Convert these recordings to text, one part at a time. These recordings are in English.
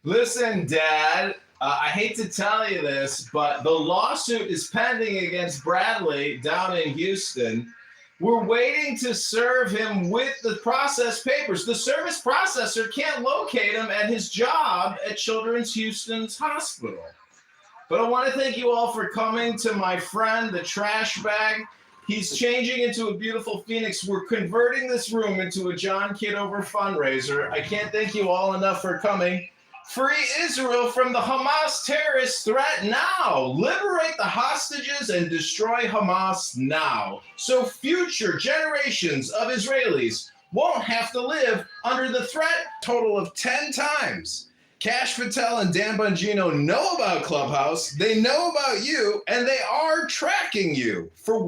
Listen, Dad, I hate to tell you this, but the lawsuit is pending against Bradley down in Houston. We're waiting to serve him with the process papers. The service processor can't locate him at his job at Children's Houston's hospital. But I want to thank you all for coming to my friend, the trash bag. He's changing into a beautiful phoenix. We're converting this room into a John Kitover fundraiser. I can't thank you all enough for coming. Free Israel from the Hamas terrorist threat now. Liberate the hostages and destroy Hamas now. So future generations of Israelis won't have to live under the threat. Total of 10 times. Cash Patel and Dan Bongino know about Clubhouse. They know about you, and they are tracking you. For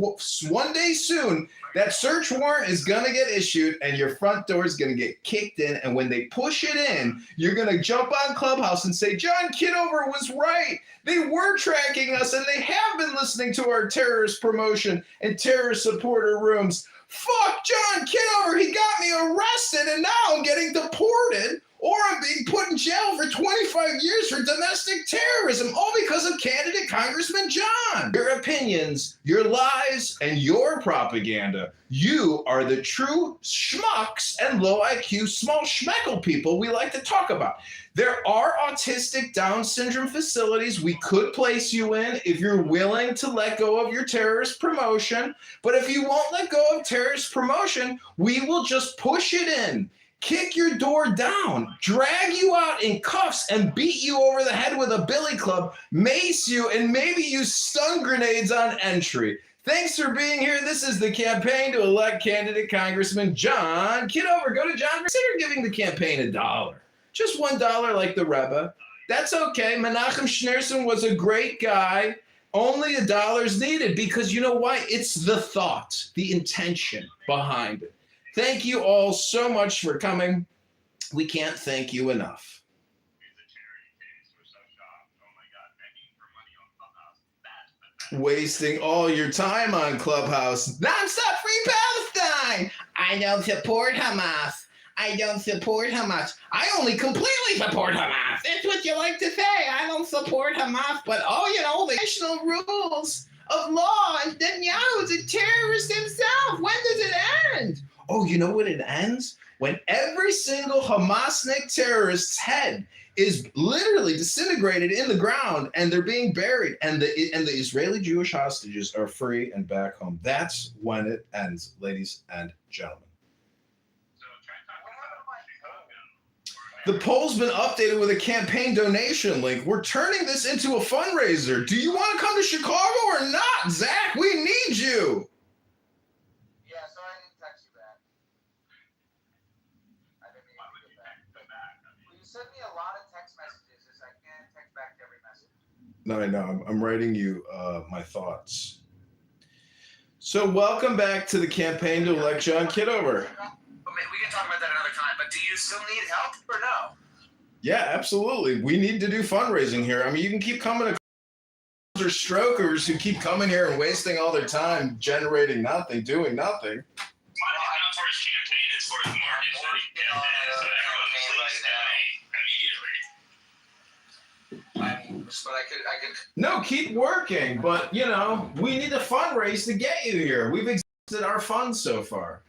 one day soon, that search warrant is going to get issued, and your front door is going to get kicked in. And when they push it in, you're going to jump on Clubhouse and say, John Kitover was right. They were tracking us, and they have been listening to our terrorist promotion and terrorist supporter rooms. Fuck John Kitover. He got me arrested, and now I'm getting deported. Or I'm being put in jail for 25 years for domestic terrorism, all because of candidate Congressman John. Your opinions, your lies, and your propaganda. You are the true schmucks and low IQ small schmeckle people we like to talk about. There are autistic Down syndrome facilities we could place you in if you're willing to let go of your terrorist promotion. But if you won't let go of terrorist promotion, we will just push it in. Kick your door down, drag you out in cuffs, and beat you over the head with a billy club, mace you, and maybe use stun grenades on entry. Thanks for being here. This is the campaign to elect candidate Congressman John Kitover. Go to John. Consider giving the campaign $1. Just $1 like the Rebbe. That's okay. Menachem Schneerson was a great guy. Only $1 is needed because you know why? It's the thought, the intention behind it. Thank you all so much for coming. We can't thank you enough. Wasting all your time on Clubhouse. Nonstop Free Palestine. I don't support Hamas. I don't support Hamas. I only completely support Hamas. That's what you like to say. I don't support Hamas, but the national rules of law, and Netanyahu's a terrorist himself. When does it end? Oh, you know when it ends? When every single Hamasnik terrorist's head is literally disintegrated in the ground and they're being buried and the Israeli Jewish hostages are free and back home. That's when it ends, ladies and gentlemen. The poll's been updated with a campaign donation link. We're turning this into a fundraiser. Do you want to come to Chicago or not, Zach? We need you. No, I know. I'm writing you my thoughts. So welcome back to the campaign to elect John Kitover. We can talk about that another time, but do you still need help or no? Yeah, absolutely. We need to do fundraising here. I mean, you can keep coming to strokers who keep coming here and wasting all their time generating nothing, doing nothing. Not for his campaign, it's for his market. So everyone please donate immediately. But I could. No, keep working. But, we need a fundraise to get you here. We've exhausted our funds so far.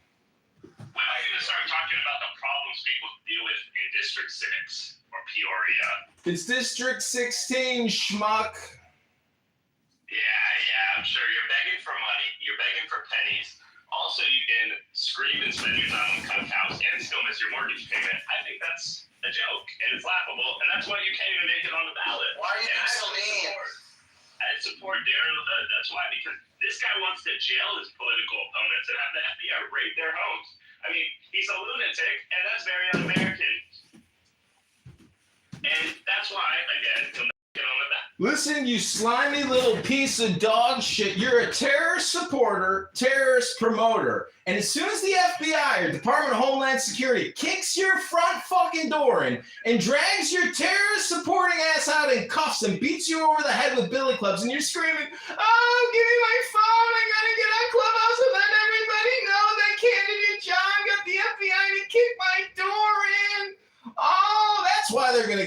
When are you going to start talking about the problems people deal with in District 6 or Peoria? It's District 16, schmuck. Yeah, I'm sure you're begging for money. You're begging for pennies. Also, you can scream and spend your time on Clubhouse and still miss your mortgage payment. I think that's a joke, and it's laughable, and that's why you can't even make it on the ballot. Why are you being so mean? I support Darren. That's why, because this guy wants to jail his political opponents and have the FBI raid their homes. I mean, he's a lunatic, and that's very un-American. And that's why, again, to get on the back. Listen, you slimy little piece of dog shit. You're a terrorist supporter, terrorist promoter. And as soon as the FBI or Department of Homeland Security kicks your front fucking door in and drags your terrorist supporting ass out in cuffs and beats you over the head with billy clubs and you're screaming, oh, give me my phone, I gotta get on Clubhouse and let everybody know that candidate John got the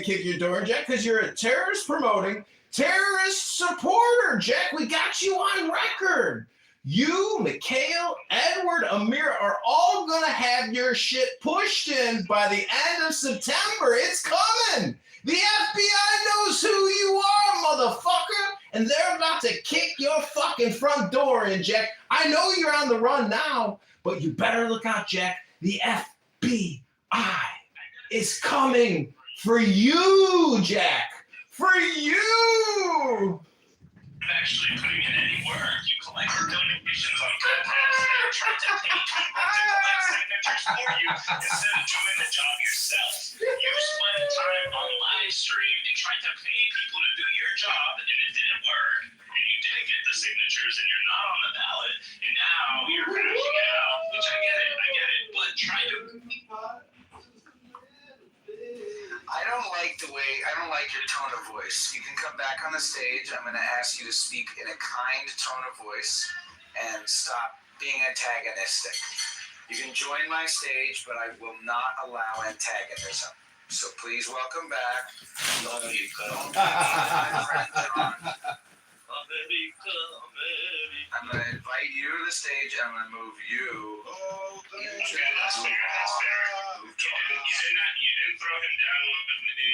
kick your door in, Jack, because you're a terrorist promoting, terrorist supporter, Jack. We got you on record. You, Mikhail, Edward, Amir are all going to have your shit pushed in by the end of September. It's coming. The FBI knows who you are, motherfucker, and they're about to kick your fucking front door in, Jack. I know you're on the run now, but you better look out, Jack. The FBI is coming for you, Jack. For you. Actually putting in any work. You collected donations on contests and you're trying to pay people to collect signatures for you instead of doing the job yourself. You spent time on live stream and tried to pay people to do your job and it didn't work. And you didn't get the signatures and you're not on the ballot. And now you're crashing out, which I get it. But try to... I don't like your tone of voice. You can come back on the stage. I'm going to ask you to speak in a kind tone of voice and stop being antagonistic. You can join my stage, but I will not allow antagonism. So please welcome back. My friend John. I'm going to invite you to the stage. I'm going to move you into That's fair. You didn't throw him down with the...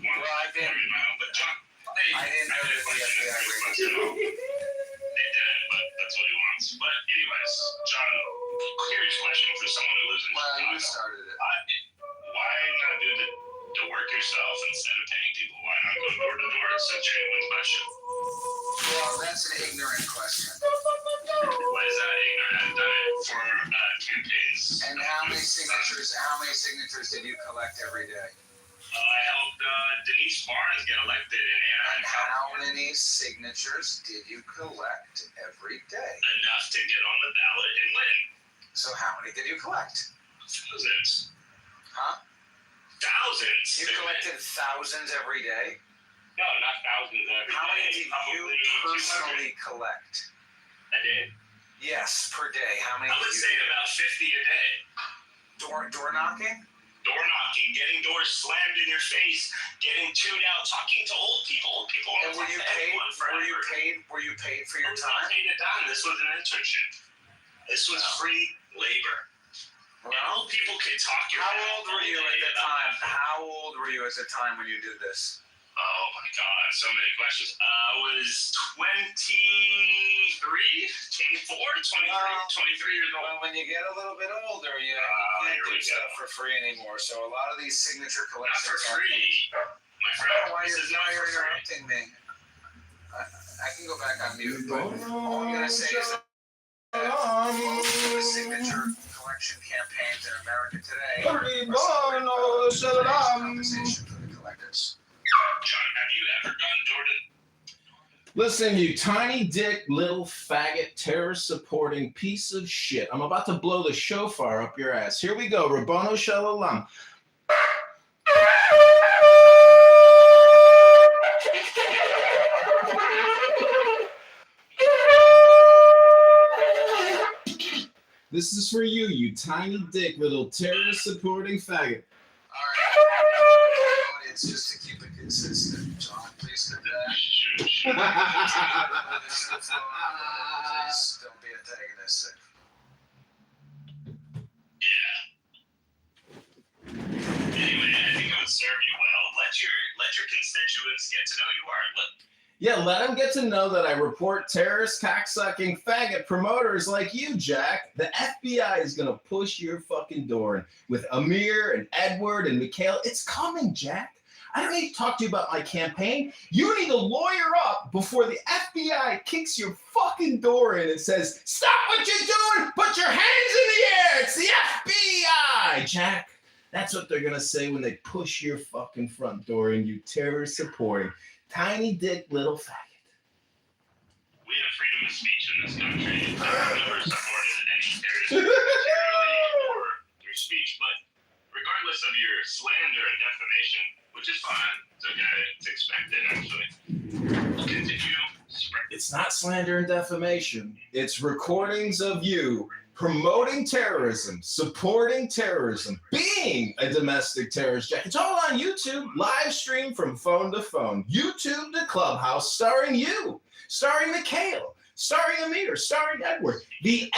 Well, I didn't. But John, I didn't know that the FBI raised it. They didn't, but that's what he wants. But anyways, John, curious question for someone who lives in Well, you Chicago. started it. Why not do the work yourself instead of paying people? Why not go door to door? It's a genuine question. Well, that's an ignorant question. Why is that ignorant? I've done it for campaigns. And how many signatures did you collect every day? I helped Denise Barnes get elected in Anaheim. And how many signatures did you collect every day? Enough to get on the ballot and win. So how many did you collect? Thousands. Huh? Thousands. You collected thousands every day? No, not thousands every How many day. did you personally collect? I did. Yes, per day. How many I did would you say about 50 a day. Door knocking? Door knocking, getting doors slammed in your face, getting chewed out, talking to old people. Old people And won't talk to anyone forever. Were you paid for your I was time? not paid a dime. This was an internship. This was free labor. And old people could talk your How mouth old were you all at day the about time? nothing. How old were you at the time when you did this? Oh my God, so many questions. I was 23, 24, 23 years old. Well, when you get a little bit older, you here can't do we go. stuff for free anymore. So a lot of these signature Not collections for free. My friend, Why this you're is not for free. interrupting me? I can go back on mute, but all I'm going to say is that the signature collection campaigns in America today are compensation for the collectors. John, have you ever done door to... Listen, you tiny dick, little faggot, terrorist-supporting piece of shit. I'm about to blow the shofar up your ass. Here we go. Rabbono Shalom. This is for you, you tiny dick, little terrorist-supporting faggot. All right. It's just to keep it consistent. John, please come back. Please don't be antagonistic. Yeah. Anyway, I think it would serve you well. Let your constituents get to know who you are. Yeah, let them get to know that I report terrorist, cocksucking, faggot promoters like you, Jack. The FBI is going to push your fucking door in with Amir and Edward and Mikhail. It's coming, Jack. I don't need to talk to you about my campaign. You need to lawyer up before the FBI kicks your fucking door in and says, stop what you're doing, put your hands in the air. It's the FBI, Jack. That's what they're going to say when they push your fucking front door in, you terrorist supporting tiny dick little faggot. We have freedom of speech in this country. I've never supported any terrorism or your speech, but regardless of your slander and defamation, which is fine, it's okay, it's expected actually. Continue spread. It's not slander and defamation. It's recordings of you promoting terrorism, supporting terrorism, being a domestic terrorist, Jack. It's all on YouTube, live stream from phone to phone, YouTube to Clubhouse, starring you, starring Mikhail, starring Amir, starring Edward. The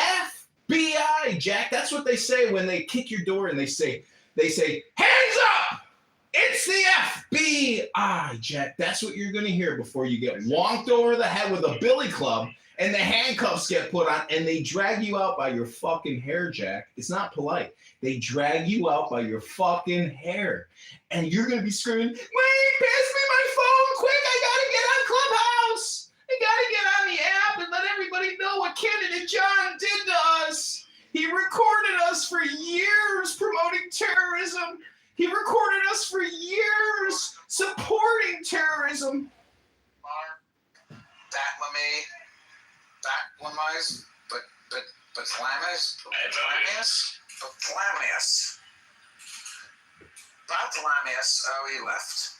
FBI, Jack. That's what they say when they kick your door and they say, hands up! It's the FBI, Jack. That's what you're going to hear before you get wonked over the head with a billy club and the handcuffs get put on and they drag you out by your fucking hair, Jack. It's not polite. They drag you out by your fucking hair. And you're going to be screaming, wait, pass me my phone quick. I got to get on Clubhouse. I got to get on the app and let everybody know what candidate John did to us. He recorded us for years promoting terrorism. He recorded us for years supporting terrorism. Bartholomeus. Oh, he left.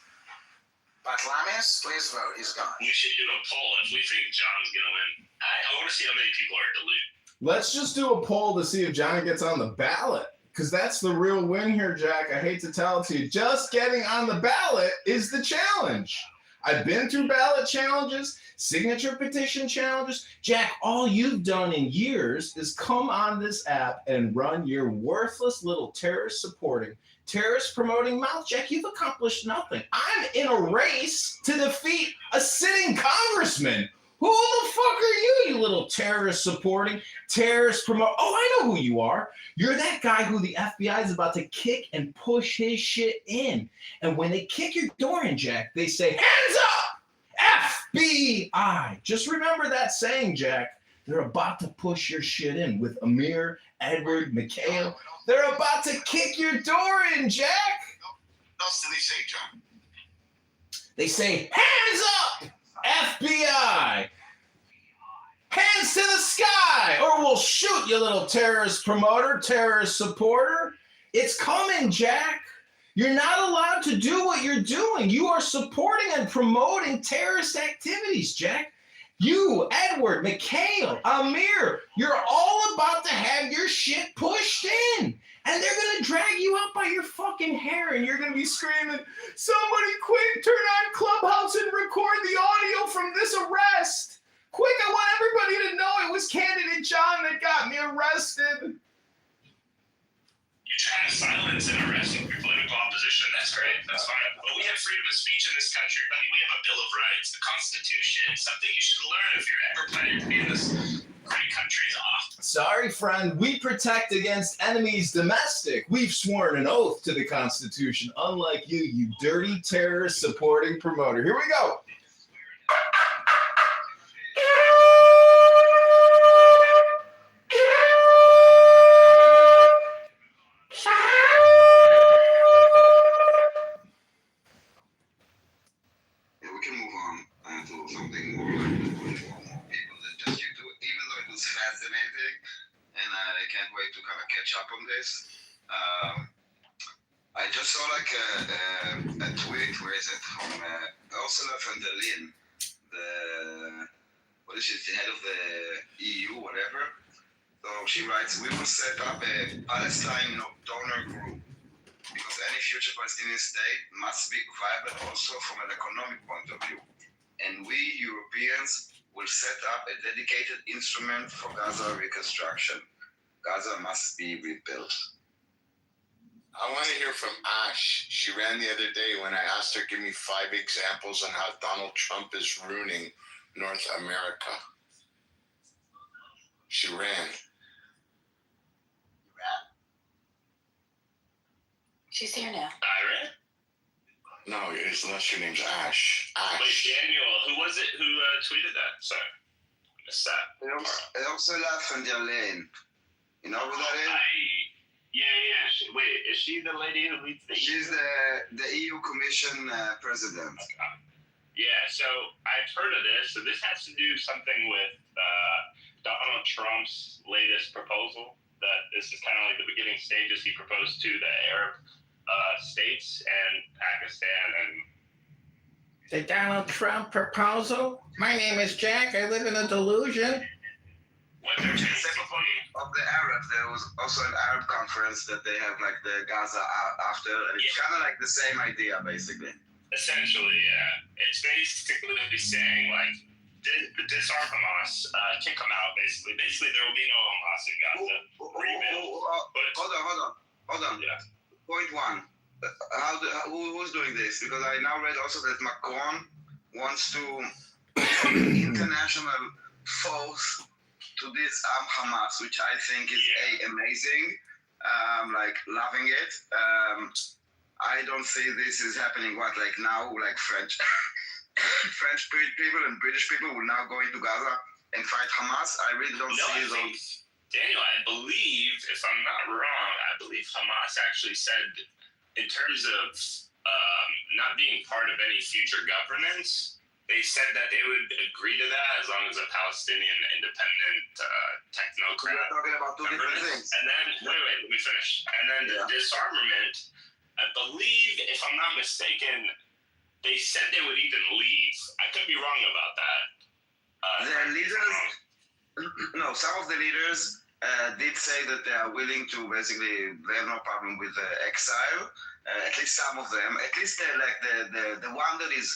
Bartholomeus, please vote. He's gone. We should do a poll if we think John's going to win. I want to see how many people are deluded. Let's just do a poll to see if Johnny gets on the ballot. Because that's the real win here, Jack. I hate to tell it to you. Just getting on the ballot is the challenge. I've been through ballot challenges, signature petition challenges. Jack, all you've done in years is come on this app and run your worthless little terrorist-supporting, terrorist-promoting mouth. Jack, you've accomplished nothing. I'm in a race to defeat a sitting congressman. Who the fuck are you little terrorist-supporting, terrorist-promoting? Oh, I know who you are. You're that guy who the FBI is about to kick and push his shit in. And when they kick your door in, Jack, they say, hands up, FBI. Just remember that saying, Jack. They're about to push your shit in with Amir, Edward, Mikhail. They're about to kick your door in, Jack. No silly say, John. They say, hands up, FBI. Hands to the sky, or we'll shoot you, little terrorist promoter, terrorist supporter. It's coming, Jack. You're not allowed to do what you're doing. You are supporting and promoting terrorist activities, Jack. You, Edward, Mikhail, Amir, you're all about to have your shit pushed in. And they're going to drag you out by your fucking hair, and you're going to be screaming, somebody quick, turn on Clubhouse and record the audio from this arrest. Quick, I want everybody to know it was candidate John that got me arrested. You're trying to silence and arrest people in opposition. That's great. That's fine. But we have freedom of speech in this country, buddy. We have a Bill of Rights, the Constitution. Something you should learn if you're ever planning to be in this great country. Sorry, friend. We protect against enemies domestic. We've sworn an oath to the Constitution, unlike you, you dirty terrorist supporting promoter. Here we go. I just saw like a tweet, where is it, from Ursula von der Leyen, the head of the EU, whatever. So she writes, we will set up a Palestine donor group because any future Palestinian state must be viable also from an economic point of view. And we Europeans will set up a dedicated instrument for Gaza reconstruction. Gaza must be rebuilt. I want to hear from Ash. She ran the other day when I asked her, give me 5 examples on how Donald Trump is ruining North America. She ran. She's here now. Ira? No, unless your name's Ash. Wait, Ash. Daniel, who was it who tweeted that? Sorry. I missed that. Ursula von der Leyen. You know who that is? Yeah. Wait, is she the lady who leads the She's the EU Commission president. Okay. Yeah, so I've heard of this. So this has to do something with Donald Trump's latest proposal. That this is kind of like the beginning stages. He proposed to the Arab states and Pakistan and. The Donald Trump proposal? My name is Jack. I live in a delusion. What they're saying, of the Arabs. There was also an Arab conference that they have like the Gaza after, and it's kind of like the same idea basically. Essentially, yeah. It's basically saying like disarm Hamas, kick them out. Basically, there will be no Hamas in Gaza. Rebuild. Hold on. Yeah. Point one. Who's doing this? Because I now read also that Macron wants to international force to disarm Hamas, which I think is amazing. Like loving it. I don't see this is happening. Like now, like French people and British people will now go into Gaza and fight Hamas. I really don't see those. Daniel, I believe, if I'm not wrong, I believe Hamas actually said, in terms of not being part of any future governance, they said that they would agree to that as long as a Palestinian independent technocrat. We're talking about two different things. And then, wait, let me finish. And then the disarmament, I believe, if I'm not mistaken, they said they would even leave. I could be wrong about that. The leaders, some of the leaders did say that they are willing to basically, they have no problem with exile. At least some of them. At least the one that is,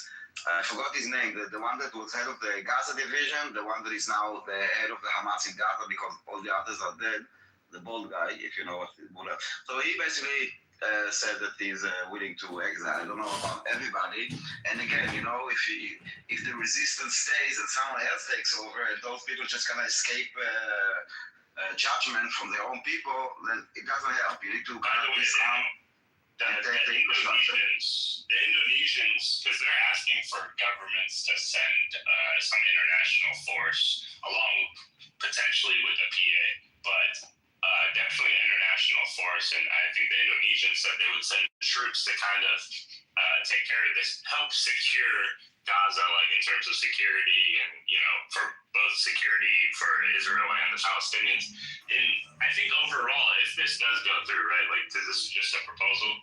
I forgot his name, the one that was head of the Gaza division, the one that is now the head of the Hamas in Gaza because all the others are dead. The bald guy, if you know what he's called. So he basically said that he's willing to exile. I don't know about everybody. And again, if the resistance stays and someone else takes over and those people just gonna escape judgment from their own people, then it doesn't help. You need to kind of disarm. The Indonesians, because they're asking for governments to send some international force along potentially with the PA, but definitely an international force. And I think the Indonesians said they would send troops to kind of take care of this, help secure Gaza, like in terms of security and, for both security for Israel and the Palestinians. And I think overall, if this does go through, right, like this is just a proposal,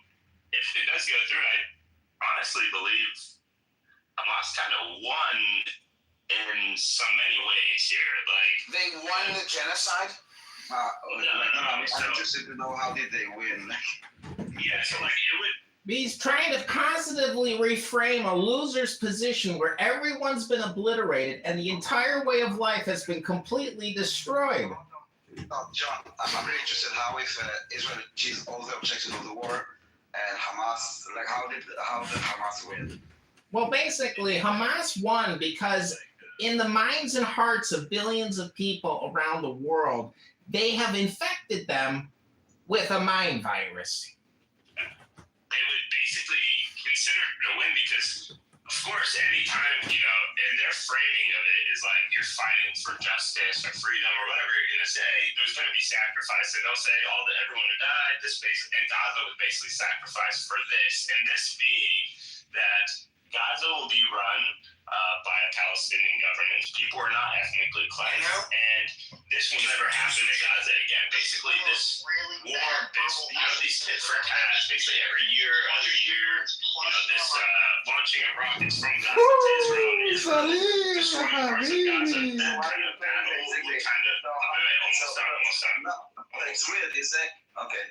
if it does go through, I honestly believe Hamas kind of won in so many ways here. Like They won the genocide? I'm interested to know how did they win. Yeah, so like it would. He's trying to positively reframe a loser's position where everyone's been obliterated and the entire way of life has been completely destroyed. John, I'm really interested how if Israel achieves all the objectives of the war and Hamas, like how did Hamas win? Well, basically, Hamas won because in the minds and hearts of billions of people around the world, they have infected them with a mind virus. They would basically consider it a win because, of course, anytime, and their framing of it is like you're fighting for justice or freedom or whatever you're going to say, there's going to be sacrifice. And they'll say everyone who died, and Gaza was basically sacrificed for this. And this being that Gaza will be run by a Palestinian government. People are not ethnically cleansed, and this will never happen to Gaza again. Basically, this war, these tit for tats, basically every other year, this launching of rockets from Gaza to Israel and Israel destroying parts of Gaza. That kind of battle would kind of, almost done. No, it's weird, you say? Okay.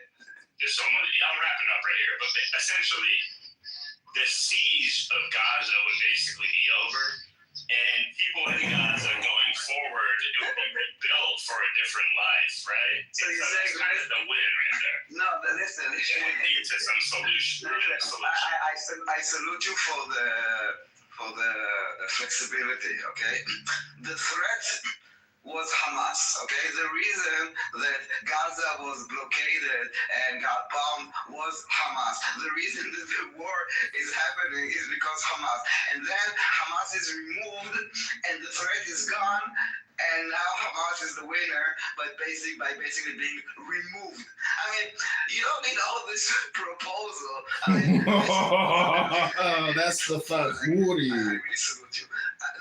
Just I'm wrapping up right here, but essentially, the siege of Gaza would basically be over, and people in Gaza going forward, it would be rebuilt for a different life, right? So you're saying that's kind of the win right there. No, listen. It would lead to some solution. I salute you for the flexibility. Okay, the threat was Hamas, okay? The reason that Gaza was blockaded and got bombed was Hamas. The reason that the war is happening is because Hamas. And then Hamas is removed and the threat is gone, and now Hamas is the winner by basically being removed. I mean, you don't need all this proposal. I mean, That's the fuck Woody. I really salute you.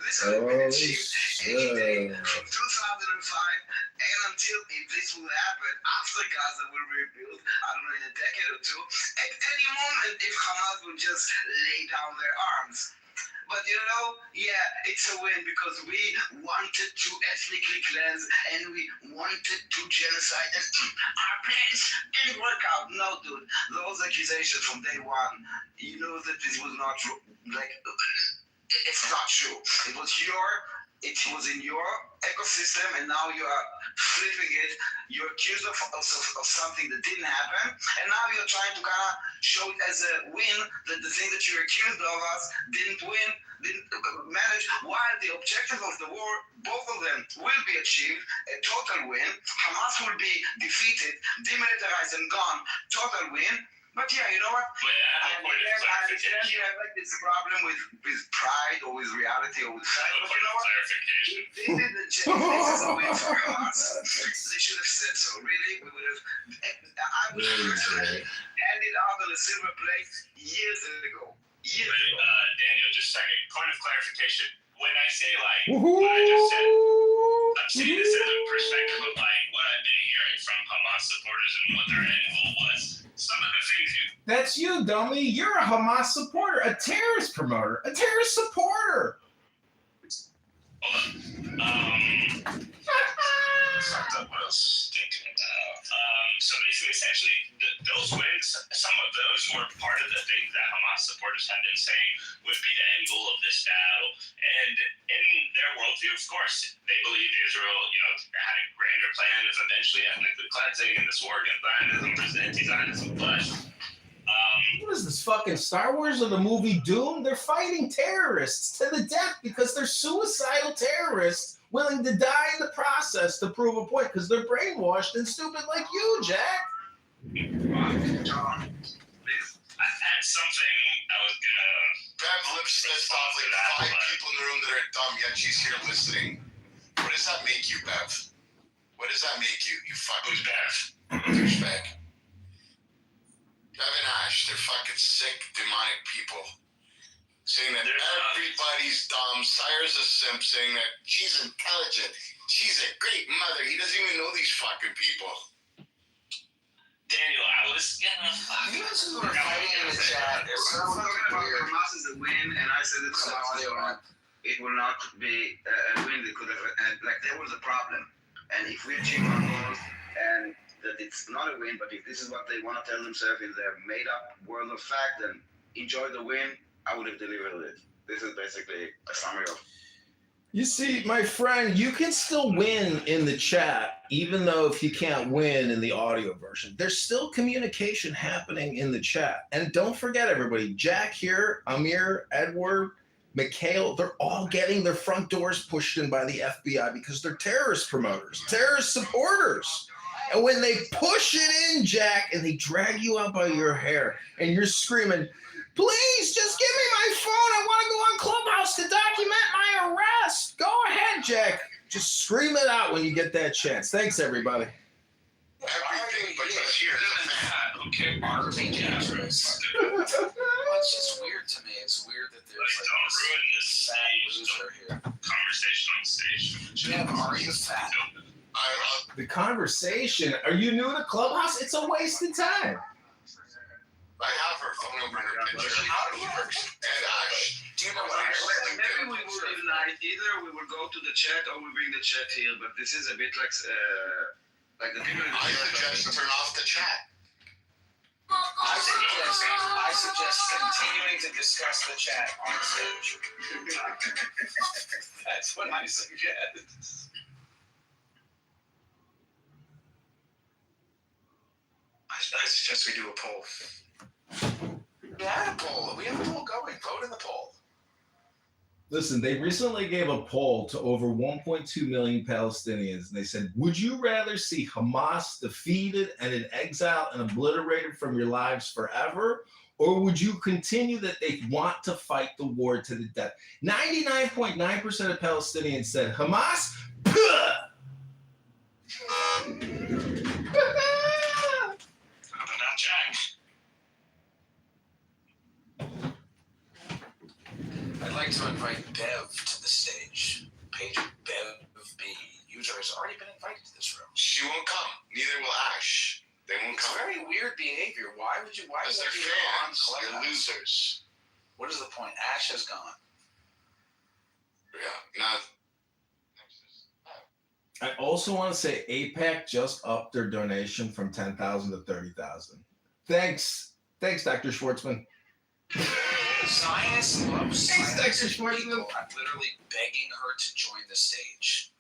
This could have been achieved any day from 2005 and until this will happen after Gaza will rebuild, I don't know, in a decade or two. At any moment, if Hamas will just lay down their arms. But it's a win because we wanted to ethnically cleanse and we wanted to genocide, and our plans didn't work out. No, dude, those accusations from day one, you know that this was not true. Like, it's not true. It was in your ecosystem, and now you are flipping it. You're accused of something that didn't happen, and now you're trying to kind of show it as a win that the thing that you're accused of us didn't manage. While the objective of the war, both of them will be achieved, a total win. Hamas will be defeated, demilitarized and gone, total win. But yeah, you know what? I understand you have like this problem with pride or with reality or with fact. But you know what? This is a win for us. They should have said so. Really, we would have. I would have personally handed out on a silver plate years ago. Daniel, just a second. Point of clarification. When I say what I just said, I'm saying this as a perspective of what I've been hearing from Hamas supporters and what their end goal was. Some of the things That's you, dummy. You're a Hamas supporter, a terrorist promoter, a terrorist supporter. Hold on. What I was thinking about. So basically, essentially, those wins, some of those were part of the things that Hamas supporters have been saying would be the end goal of this battle. And in their worldview, of course, they believe Israel, had a grander plan of eventually ethnically cleansing in this war against Zionism, versus anti-Zionism. But what is this, fucking Star Wars or the movie Doom? They're fighting terrorists to the death because they're suicidal terrorists willing to die in the process to prove a point because they're brainwashed and stupid like you, Jack. I had something I was gonna. Bev lives off like 5 people in the room that are dumb, yet she's here listening. What does that make you, Bev? What does that make you? You fucking Bev. Douchebag. Bev and Ash, they're fucking sick, demonic people. Saying that everybody's dumb. Sire's a simp, saying that she's intelligent. She's a great mother. He doesn't even know these fucking people. Daniel, I was gonna. You guys who are fighting in the chat, it's so We're talking fucking about weird. Hamas is a win, and I said it's Some audio on. it will not be a win. It could have, there was a problem. And if we achieve our goals, and that it's not a win, but if this is what they want to tell themselves in their made-up world of fact, then enjoy the win. I would have delivered it. This is basically a summary of. You see, my friend, you can still win in the chat, even though if you can't win in the audio version. There's still communication happening in the chat. And don't forget, everybody, Jack here, Amir, Edward, Mikhail, they're all getting their front doors pushed in by the FBI because they're terrorist promoters, terrorist supporters. And when they push it in, Jack, and they drag you out by your hair, and you're screaming, please, just give me my phone. I want to go on Clubhouse to document my arrest. Go ahead, Jack. Just scream it out when you get that chance. Thanks, everybody. Everything but he's here. Okay, Army dangerous. Well, it's just weird to me. It's weird that there's don't ruin this loser here. conversation on stage. Yeah, are you fat? The conversation. Are you new to Clubhouse? It's a waste of time. I have her phone number and her picture. How do you work? And Ash. Do you know what Maybe we will unite. Either we will go to the chat or we bring the chat here. But this is a bit like the people in the I chat. suggest turn off the chat. I suggest continuing to discuss the chat on stage. That's what I suggest. I suggest we do a poll. We have a poll. We have a poll going. Vote in the poll. Listen, they recently gave a poll to over 1.2 million Palestinians, and they said, would you rather see Hamas defeated and in exile and obliterated from your lives forever, or would you continue that they want to fight the war to the death? 99.9% of Palestinians said, Hamas, Not Jack. I'd like to invite Bev to the stage. Page Bev B. User has already been invited to this room. She won't come. Neither will Ash. They won't It's come. very weird behavior. Why would you? Why Because would they're you on fans. They're Clubhouse? losers. What is the point? Ash has gone. Yeah. Now, next is I also want to say APAC just upped their donation from 10,000 to 30,000. Thanks, Dr. Schwartzman. Science loves Thanks, science Dr. Schwartzman. people. I'm literally begging her to join the stage.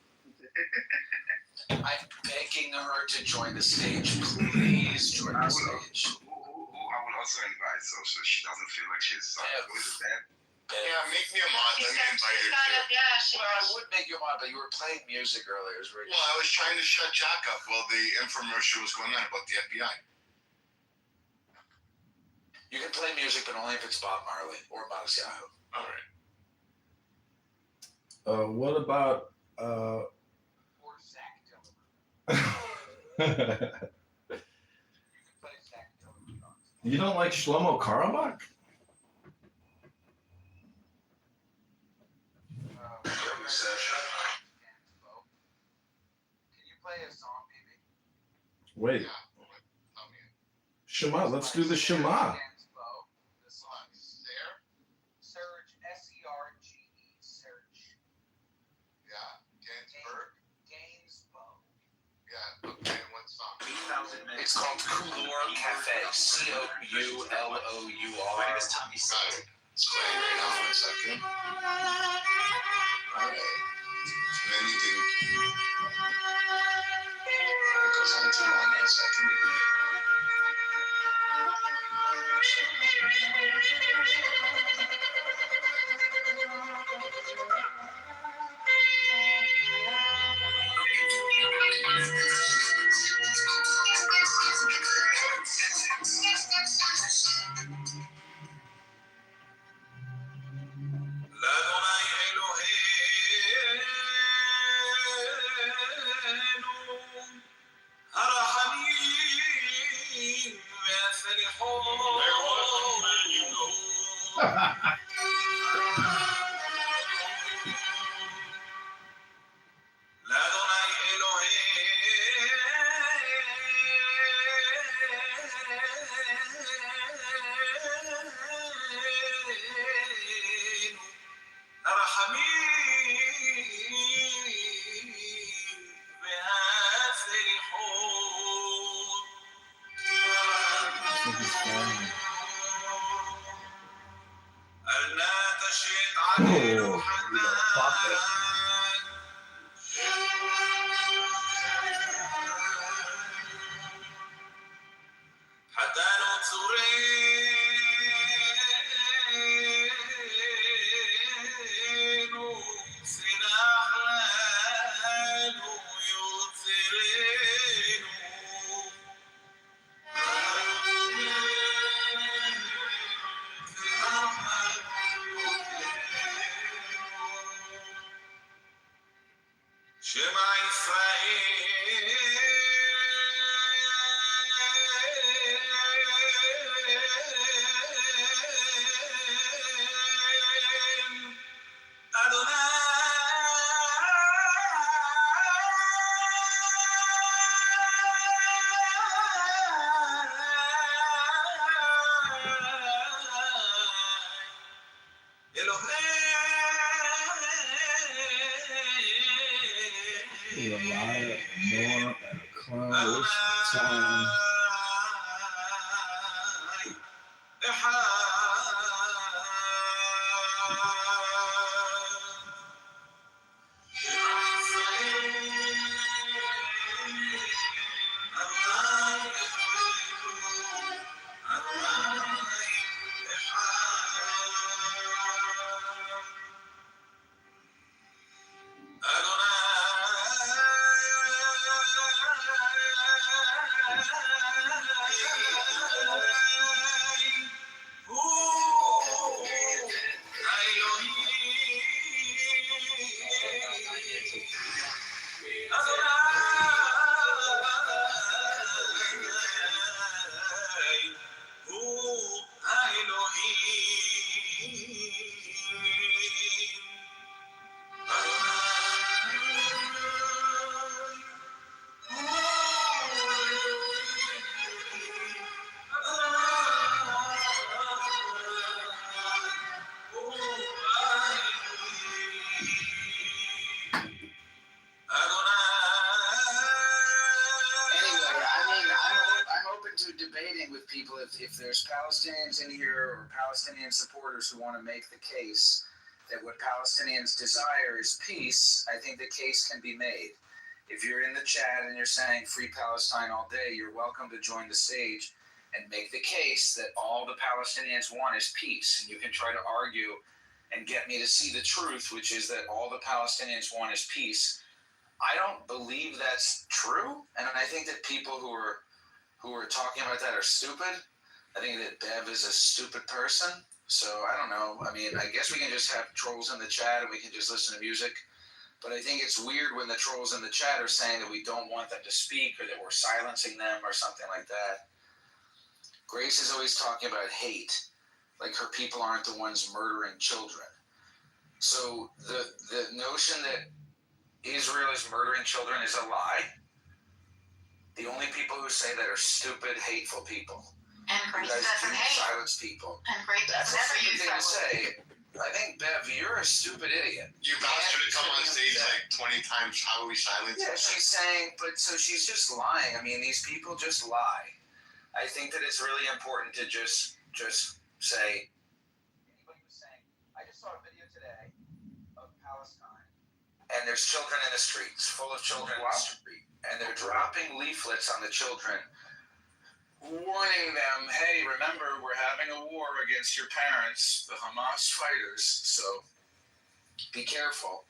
I'm begging her to join the stage. Please join the stage. Who I will also invite, so she doesn't feel like she's who is that? yeah, make me a mod. Let me invite her too. Well, I would make you mod, but you were playing music earlier. It was very Well, I was trying to shut Jack up while the infomercial was going on about the FBI. You can play music, but only if it's Bob Marley or Masiaho. All right. What about Or Zach Dillon. You can play Zach Dillon songs. You don't like Shlomo Karabakh? Can you play a song, baby? Wait, Yeah. Tell me. Shema. Let's do the Shema. The song There? Serge, S-E-R-G-E, Serge. Yeah. Gainsbourg? Gainsbourg. Yeah. Okay. What song? It's called Couleur Cafe. C-O-U-L-O-U-R. Got it. It's playing right now. 1 second. All right. And then you can. It goes on too long. 1 second. Oh, pop it. people, if there's Palestinians in here or Palestinian supporters who want to make the case that what Palestinians desire is peace, I think the case can be made. If you're in the chat and you're saying free Palestine all day, you're welcome to join the stage and make the case that all the Palestinians want is peace. And you can try to argue and get me to see the truth, which is that all the Palestinians want is peace. I don't believe that's true, and I think that people who are talking about that are stupid. I think that Bev is a stupid person. So I don't know. I mean, I guess we can just have trolls in the chat and we can just listen to music. But I think it's weird when the trolls in the chat are saying that we don't want them to speak or that we're silencing them or something like that. Grace is always talking about hate, like her people aren't the ones murdering children. So the notion that Israel is murdering children is a lie. The only people who say that are stupid, hateful people. And Grace doesn't hate. Silence people. And Grace That's a never stupid used thing that to word. say. I think, Bev, you're a stupid idiot. You've asked her to come on stage like 20 times. How are we silenced? Yeah, she's saying, but so she's just lying. I mean, these people just lie. I think that it's really important to just say. Anybody was saying, I just saw a video today of Palestine, and there's children in the streets, full of children in the street, and they're dropping leaflets on the children, warning them, hey, remember, we're having a war against your parents, the Hamas fighters, so be careful.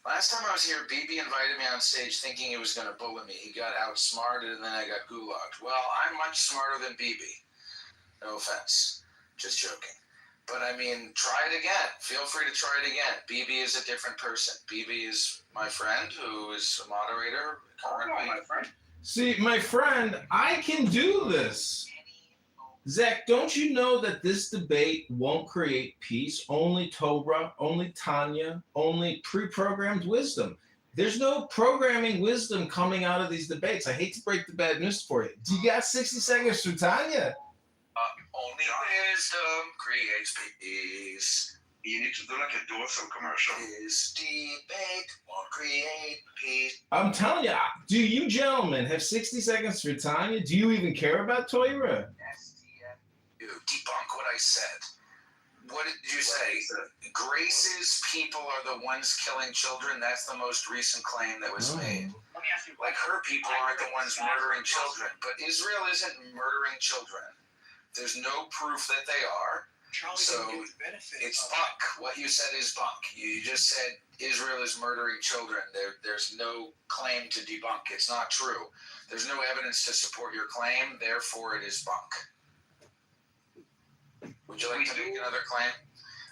Last time I was here, Bibi invited me on stage thinking he was going to bully me. He got outsmarted, and then I got gulagged. Well, I'm much smarter than Bibi. No offense. Just joking. But, I mean, try it again. Feel free to try it again. Bibi is a different person. Bibi is my friend who is a moderator currently. my friend. See, my friend, I can do this. Zach, don't you know that this debate won't create peace? Only Torah, only Tanya, only pre-programmed wisdom. There's no programming wisdom coming out of these debates. I hate to break the bad news for you. Do you got 60 seconds for Tanya? Only wisdom creates peace. You need to do like a Dorsal commercial. This debate won't create peace. I'm telling you, do you gentlemen have 60 seconds for Tanya? Do you even care about Torah? You debunk what I said. What did you say? Grace's people are the ones killing children? That's the most recent claim that was made. Let me ask you a Like her people aren't the ones murdering children. But Israel isn't murdering children. There's no proof that they are. So it's bunk. What you said is bunk. You just said Israel is murdering children. There's no claim to debunk. It's not true. There's no evidence to support your claim. Therefore, it is bunk. Would you like to make another claim?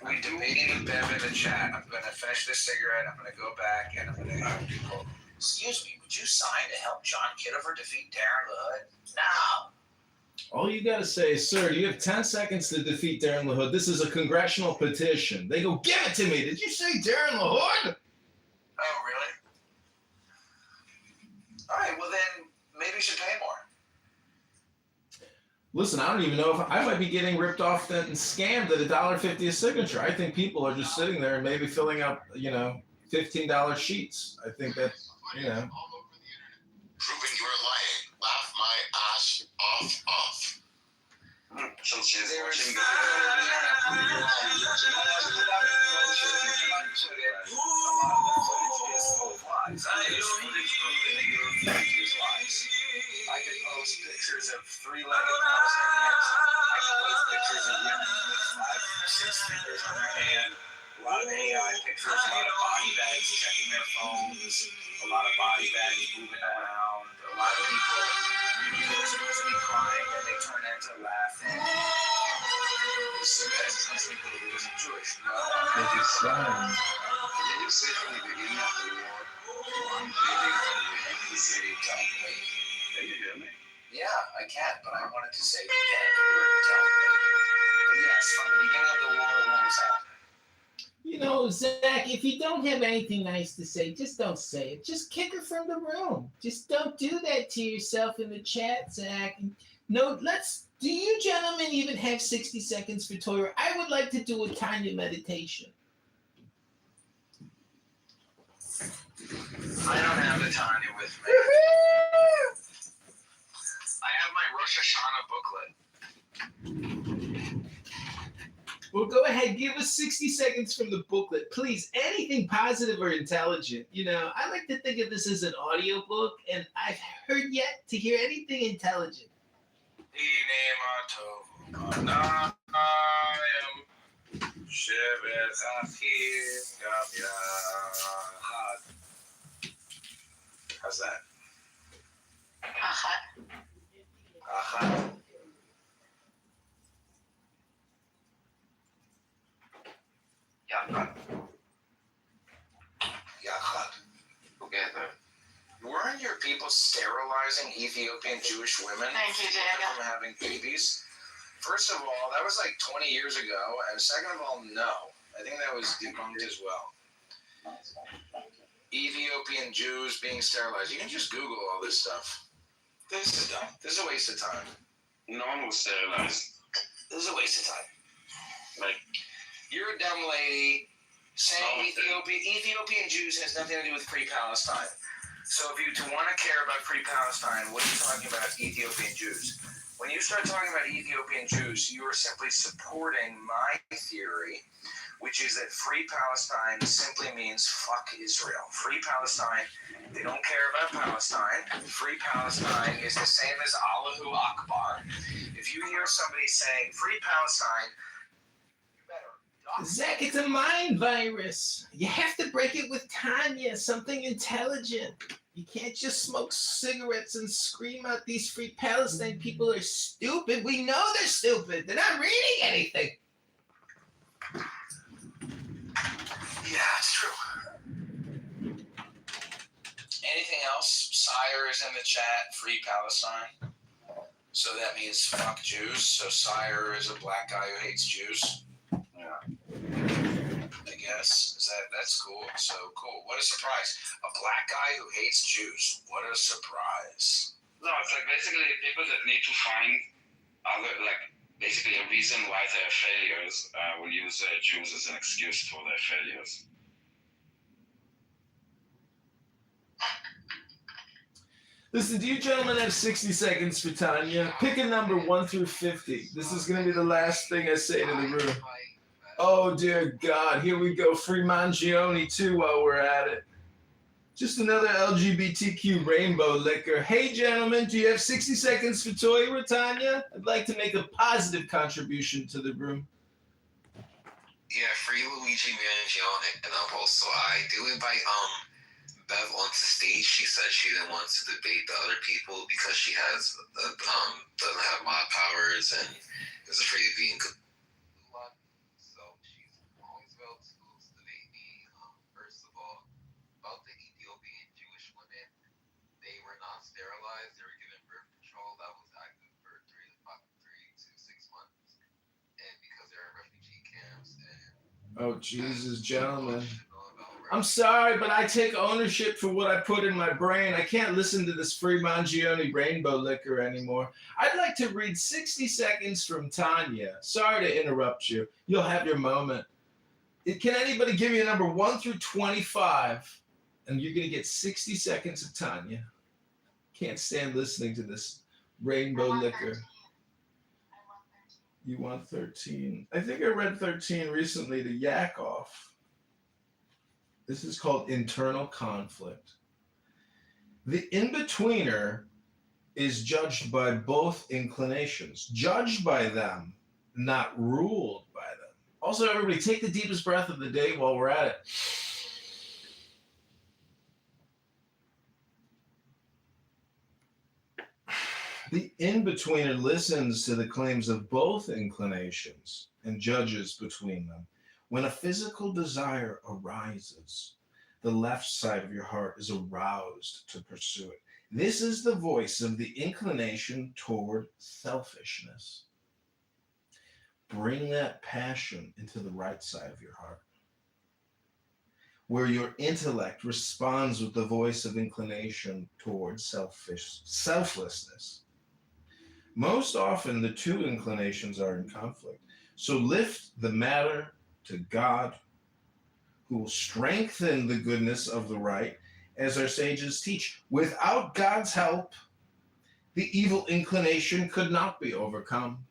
I'm debating with Bev in the chat. I'm going to finish this cigarette. I'm going to go back and I'm going to have people. Excuse me, would you sign to help John Kitover defeat Darren LaHood? No. All you got to say is, sir, you have 10 seconds to defeat Darren LaHood. This is a congressional petition. They go, give it to me. Did you say Darren LaHood? Oh, really? All right, well then, maybe you should pay more. Listen, I don't even know if I might be getting ripped off and scammed at $1.50 a signature. I think people are just sitting there and maybe filling up, $15 sheets. I think that, Proving you're lying. Laugh my ass off. So she's watching I could post pictures of three-legged Palestinians. I could post pictures of women with 5 or 6 fingers on their hand. A lot of AI pictures, a lot of body bags checking their phones, a lot of body bags moving around, a lot of people who are supposed to be crying and they turn into laughing. That's something that isn't Jewish. No. Did you say from the beginning of the war, one baby on the city town? Can you hear me? Yeah, I can, but I wanted to say that you were telling me. But yes, from the beginning of the war, what was happening? Zach, if you don't have anything nice to say, just don't say it. Just kick her from the room. Just don't do that to yourself in the chat, Zach. No, do you gentlemen even have 60 seconds for Torah? I would like to do a Tanya meditation. I don't have the Tanya with me. I have my Rosh Hashanah booklet. Well, go ahead. Give us 60 seconds from the booklet. Please, anything positive or intelligent. You know, I like to think of this as an audiobook, and I've heard yet to hear anything intelligent. How's that? Achat. Achat. Yachad. Yachad. Together. Weren't your people sterilizing Ethiopian Jewish women Thank you, to keep them Diego. from having babies? First of all, that was like 20 years ago. And second of all, no. I think that was debunked as well. Ethiopian Jews being sterilized. You can just Google all this stuff. This is dumb. This is a waste of time. No one was sterilized. This is a waste of time. Like, You're a dumb lady saying Ethiopian Jews has nothing to do with Free Palestine. So if you want to care about Free Palestine, what are you talking about Ethiopian Jews? When you start talking about Ethiopian Jews, you are simply supporting my theory, which is that Free Palestine simply means fuck Israel. Free Palestine, they don't care about Palestine. Free Palestine is the same as Allahu Akbar. If you hear somebody saying Free Palestine, you better duck. Zach, it's a mind virus. You have to break it with Tanya, something intelligent. You can't just smoke cigarettes and scream out these Free Palestine people are stupid. We know they're stupid. They're not reading anything. Yeah, it's true. Anything else? Sire is in the chat. Free Palestine. So that means fuck Jews. So Sire is a black guy who hates Jews. Yeah. I guess. That's cool. So cool. What a surprise. A black guy who hates Jews. What a surprise. no, it's like basically people that need to find other, like, basically a reason why they're failures will use Jews as an excuse for their failures. Listen, do you gentlemen have 60 seconds for Tanya? Pick a number 1 through 50. This is going to be the last thing I say to the room. Oh, dear God. Here we go. Free Mangione, too, while we're at it. Just another LGBTQ rainbow liquor. Hey, gentlemen, do you have 60 seconds for Toya, Tanya? I'd like to make a positive contribution to the room. Yeah, free Luigi Mangione. And also, I do invite Bev onto stage. She said she didn't want to debate the other people because she has doesn't have mod powers and is afraid of being good. So she's always available to debate me. First of all, about the Ethiopian Jewish women, they were not sterilized. They were given birth control that was active for 3 to 6 months, and because they're in refugee camps. And Oh, Jesus, gentlemen. I'm sorry, but I take ownership for what I put in my brain. I can't listen to this Free Mangione rainbow liquor anymore. I'd like to read 60 seconds from Tanya. Sorry to interrupt you. You'll have your moment. Can anybody give me a number 1 through 25? And you're going to get 60 seconds of Tanya. Can't stand listening to this rainbow liquor. You want 13? I think I read 13 recently to yak off. This is called internal conflict. The in-betweener is judged by both inclinations, judged by them, not ruled by them. Also, everybody, take the deepest breath of the day while we're at it. The in-betweener listens to the claims of both inclinations and judges between them. When a physical desire arises, the left side of your heart is aroused to pursue it. This is the voice of the inclination toward selfishness. Bring that passion into the right side of your heart, where your intellect responds with the voice of inclination toward selflessness. Most often, the two inclinations are in conflict. So lift the matter to God, who will strengthen the goodness of the right, as our sages teach. Without God's help, the evil inclination could not be overcome.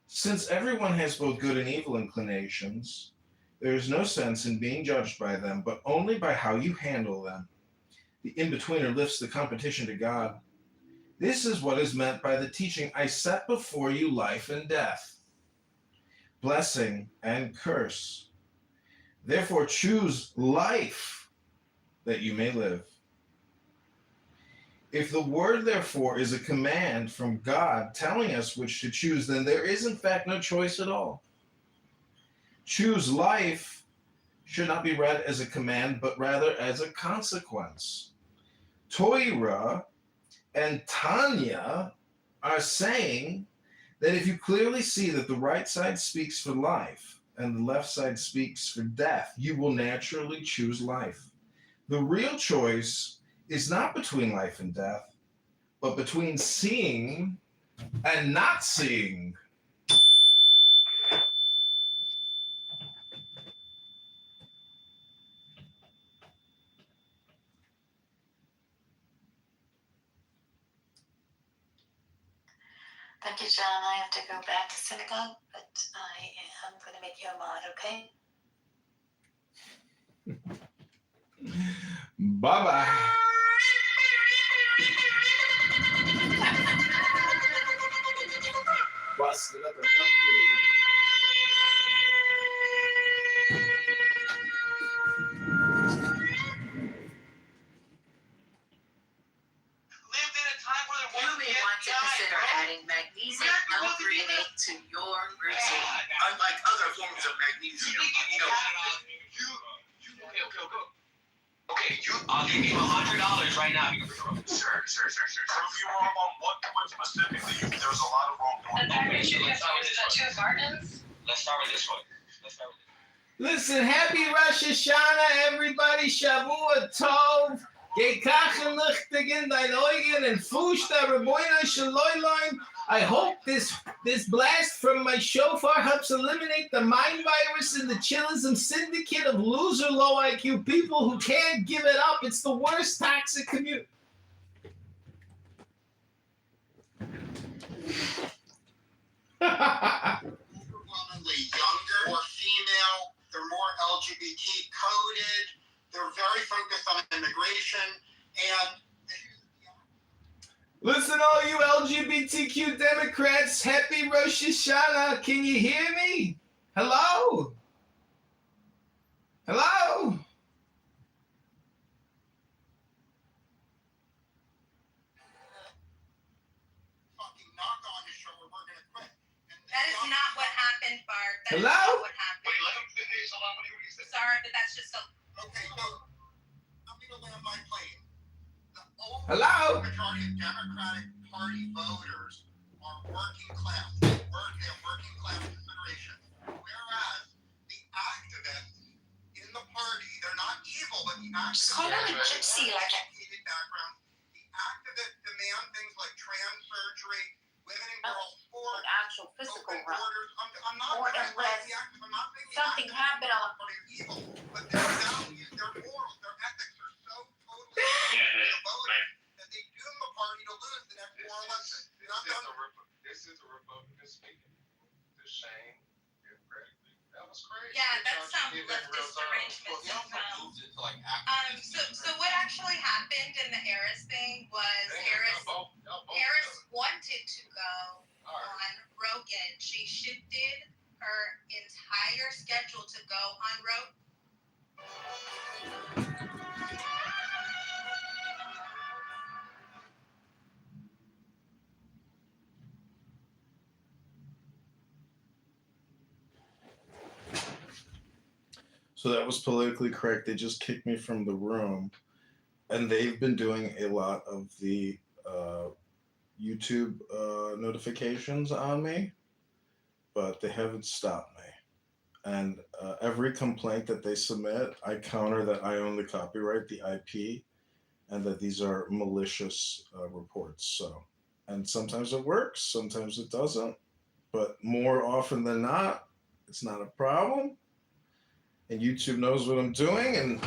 Since everyone has both good and evil inclinations, there is no sense in being judged by them, but only by how you handle them. The in-betweener lifts the competition to God. This is what is meant by the teaching, I set before you life and death, blessing and curse. Therefore choose life that you may live. If the word therefore is a command from God telling us which to choose, then there is in fact no choice at all. Choose life should not be read as a command, but rather as a consequence. Torah and Tanya are saying that if you clearly see that the right side speaks for life and the left side speaks for death, you will naturally choose life. The real choice is not between life and death, but between seeing and not seeing. Thank you, John. I have to go back to synagogue, but I am going to make you a mod, okay? Bye-bye. Busted up another Lived in a time where there You may want to consider adding magnesium L-threonate to your routine. Unlike other forms of magnesium, I'll give you $100 right now. Sure. Prove you wrong on what specifically. There's a lot of wrong And points. then we should get started with the two gardens. Let's start with this one. Listen, happy Rosh Hashanah, everybody. Shavua Tov. Gekachen lichtigen dein Eugen and Fushta Raboina Shaloiloin. I hope this blast from my shofar helps eliminate the mind virus and the chillism syndicate of loser low IQ people who can't give it up. It's the worst toxic community. Overwhelmingly younger or female. They're more LGBT coded. They're very focused on immigration. And Listen, all you LGBTQ Democrats, happy Rosh Hashanah. Can you hear me? Hello? Hello? fucking knock on your shoulder, we're going to quit. And That is not what happened, Bart. That is Hello? not what happened. Wait, let him finish. Hold on, what do you say? Sorry, but that's just a. Okay, so I'm going to land my plane. The Hello? majority of Democratic Party voters are working class. They have working class considerations. Whereas the activists in the party, they're not evil, but the activists Call her a gypsy, like a- educated background. The activists demand things like trans surgery, women and girls sports, Actual physical open run. borders. I'm not Or criticizing unless the activists. I'm not saying the something activists happened on- are evil, but their values, their morals, their ethics are so totally Yeah, against the voters that they doom the party to lose the next four elections. And I'm done. This is a Republican speaking. To shame, theoretically. That was crazy. Yeah, that Because sounds she did that in real leftist time. arrangements. Well, he also moved it to like So what actually happened in the Harris thing was Y'all both Harris wanted to go All right. on Rogan. She shifted her entire schedule to go on Rogan. So that was politically correct. They just kicked me from the room. And they've been doing a lot of the YouTube notifications on me, but they haven't stopped me. And every complaint that they submit, I counter that I own the copyright, the IP, and that these are malicious reports. So, and sometimes it works, sometimes it doesn't, but more often than not, it's not a problem. And YouTube knows what I'm doing, and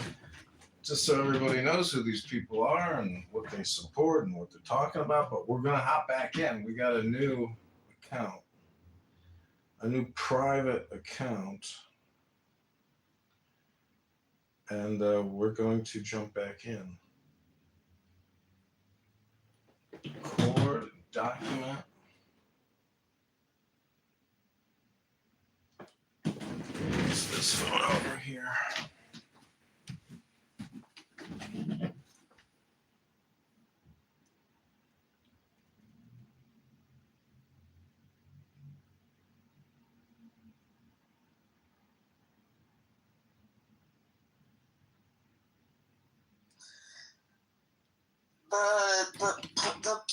just so everybody knows who these people are and what they support and what they're talking about. But we're gonna hop back in. We got a new account, a new private account, and we're going to jump back in. Record document. Use this phone over here.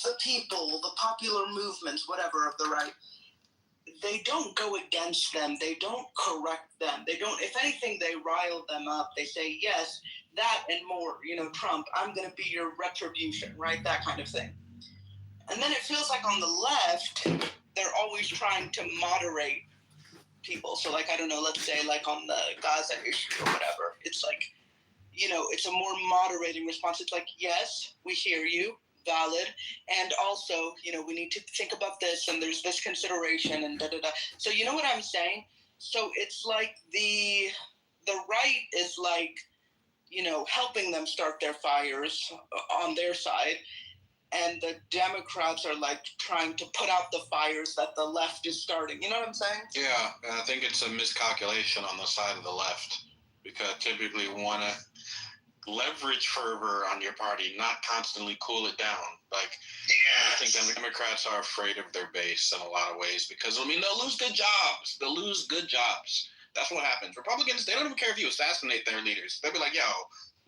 The people, the popular movements, whatever, of the right, they don't go against them. They don't correct them. They don't, if anything, they rile them up. They say, yes, that and more, Trump, I'm going to be your retribution, right? That kind of thing. And then it feels like on the left, they're always trying to moderate people. So, like, I don't know, let's say, like, on the Gaza issue or whatever, it's like, it's a more moderating response. It's like, yes, we hear you, valid. And also, we need to think about this, and there's this consideration, and da-da-da. So you know what I'm saying? So it's like the right is like, helping them start their fires on their side. And the Democrats are like trying to put out the fires that the left is starting. You know what I'm saying? Yeah, and I think it's a miscalculation on the side of the left, because typically want to leverage fervor on your party, not constantly cool it down. Like, I think the Democrats are afraid of their base in a lot of ways, because, they'll lose good jobs. They'll lose good jobs. That's what happens. Republicans, they don't even care if you assassinate their leaders. They'll be like, yo,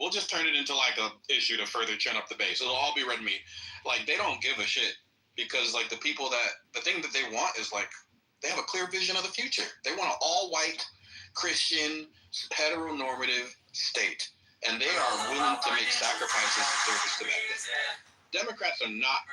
we'll just turn it into like a issue to further chin up the base. It'll all be red meat. Like, they don't give a shit, because like the thing that they want is like, they have a clear vision of the future. They want an all-white, Christian, heteronormative state. And they are willing to make sacrifices in service to that thing. Democrats are not,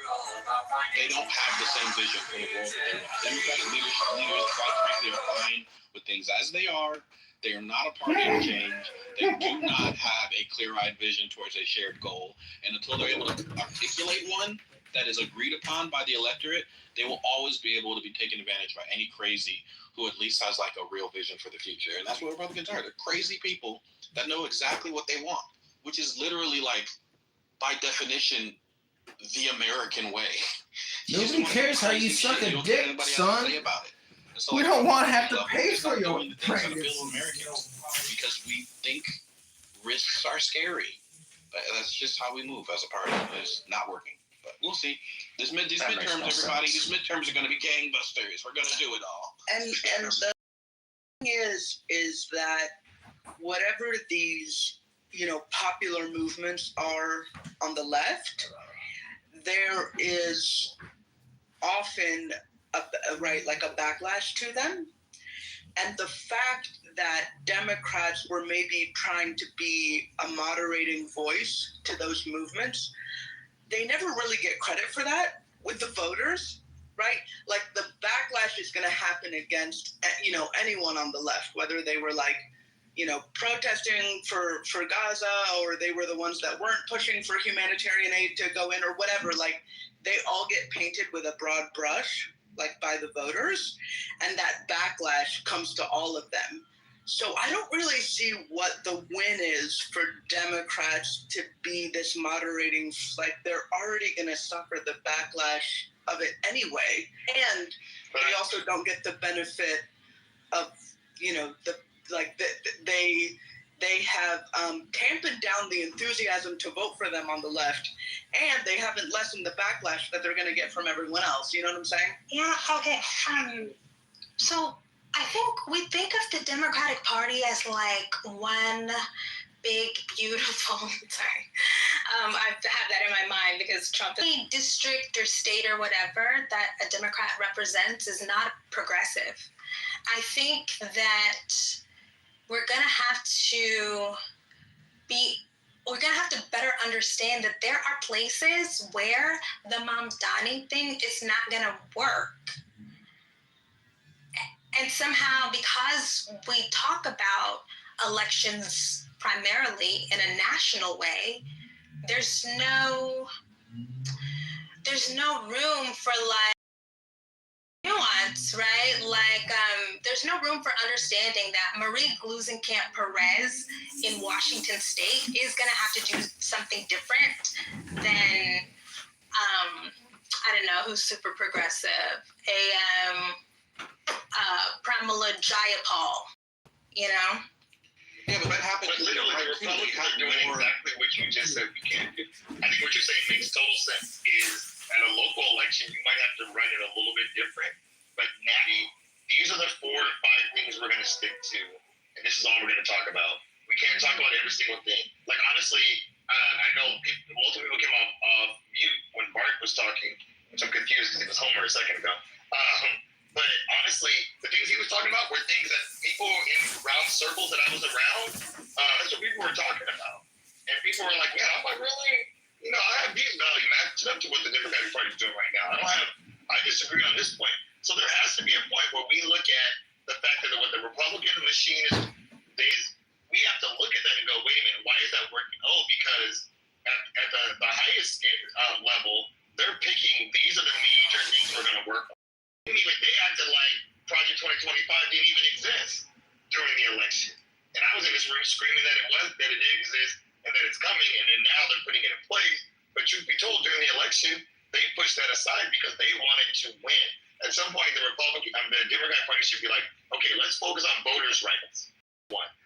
they don't have the same vision for the world that they want. Democratic leaders, quite frankly, are fine with things as they are. They are not a party of change. They do not have a clear-eyed vision towards a shared goal. And until they're able to articulate one that is agreed upon by the electorate, they will always be able to be taken advantage by any crazy who at least has like a real vision for the future. And that's what Republicans are. They're crazy people that know exactly what they want, which is literally, like, by definition, the American way. Nobody cares how you suck a dick, son. So, we don't want to have to pay for your pregnancy. Because we think risks are scary. That's just how we move as a party. It's not working. But we'll see. These midterms, everybody, these midterms are going to be gangbusters. We're going to do it all. And the thing is that whatever these, popular movements are on the left, there is often a backlash to them. And the fact that Democrats were maybe trying to be a moderating voice to those movements, they never really get credit for that with the voters, right? Like, the backlash is going to happen against, anyone on the left, whether they were like, protesting for Gaza, or they were the ones that weren't pushing for humanitarian aid to go in, or whatever. Like, they all get painted with a broad brush, like, by the voters, and that backlash comes to all of them. So I don't really see what the win is for Democrats to be this moderating, like, they're already going to suffer the backlash of it anyway. And they also don't get the benefit of, they have tampened down the enthusiasm to vote for them on the left, and they haven't lessened the backlash that they're going to get from everyone else. You know what I'm saying? Yeah, okay. So I think we think of the Democratic Party as like one big, beautiful, sorry. I have that in my mind because Trump, any district or state or whatever that a Democrat represents is not progressive. I think that we're going to have to better understand that there are places where the Mamdani thing is not going to work. And somehow, because we talk about elections primarily in a national way, there's no room for like nuance, right? Like, there's no room for understanding that Marie Gluesenkamp Perez in Washington State is going to have to do something different than, I don't know, who's super progressive, Pramila Jayapal, you know? Yeah, but that happens. But literally, the Republicans are doing exactly what you just said we can't do. I think what you're saying makes total sense. Is at a local election, you might have to run it a little bit different, but now these are the 4 or 5 things we're going to stick to, and this is all we're going to talk about. We can't talk about every single thing. Like, honestly, I know multiple people came off mute when Bart was talking, which I'm confused because it was Homer a second ago. But honestly, the things he was talking about were things that people in round circles that I was around, that's what people were talking about. And people were like, man, I'm like, really? You know, I have these values matched up to what the Democratic Party is doing right now. I disagree on this point. So there has to be a point where we look at the fact that what the Republican machine is, we have to look at that and go, wait a minute, why is that working? Oh, because at the highest level, they're picking, these are the major things we're going to work on. They acted like Project 2025 didn't even exist during the election. And I was in this room screaming that it did exist and that it's coming, and then now they're putting it in place. But truth be told, during the election, they pushed that aside because they wanted to win. At some point, the Democratic Party should be like, okay, let's focus on voters' rights.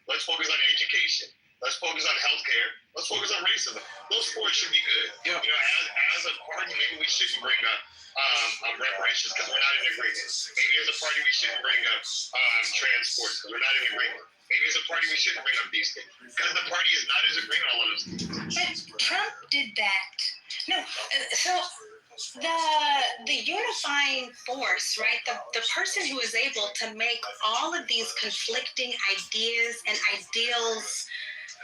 Let's focus on education. Let's focus on healthcare. Let's focus on racism. Those 4 should be good. Yeah. You know, as a party, maybe we shouldn't bring up reparations because we're not in agreement. Maybe as a party, we shouldn't bring up transport because we're not in agreement. Maybe as a party, we shouldn't bring up these things because the party is not in agreement on all of those things. But Trump did that. No, so the unifying force, right? The person who is able to make all of these conflicting ideas and ideals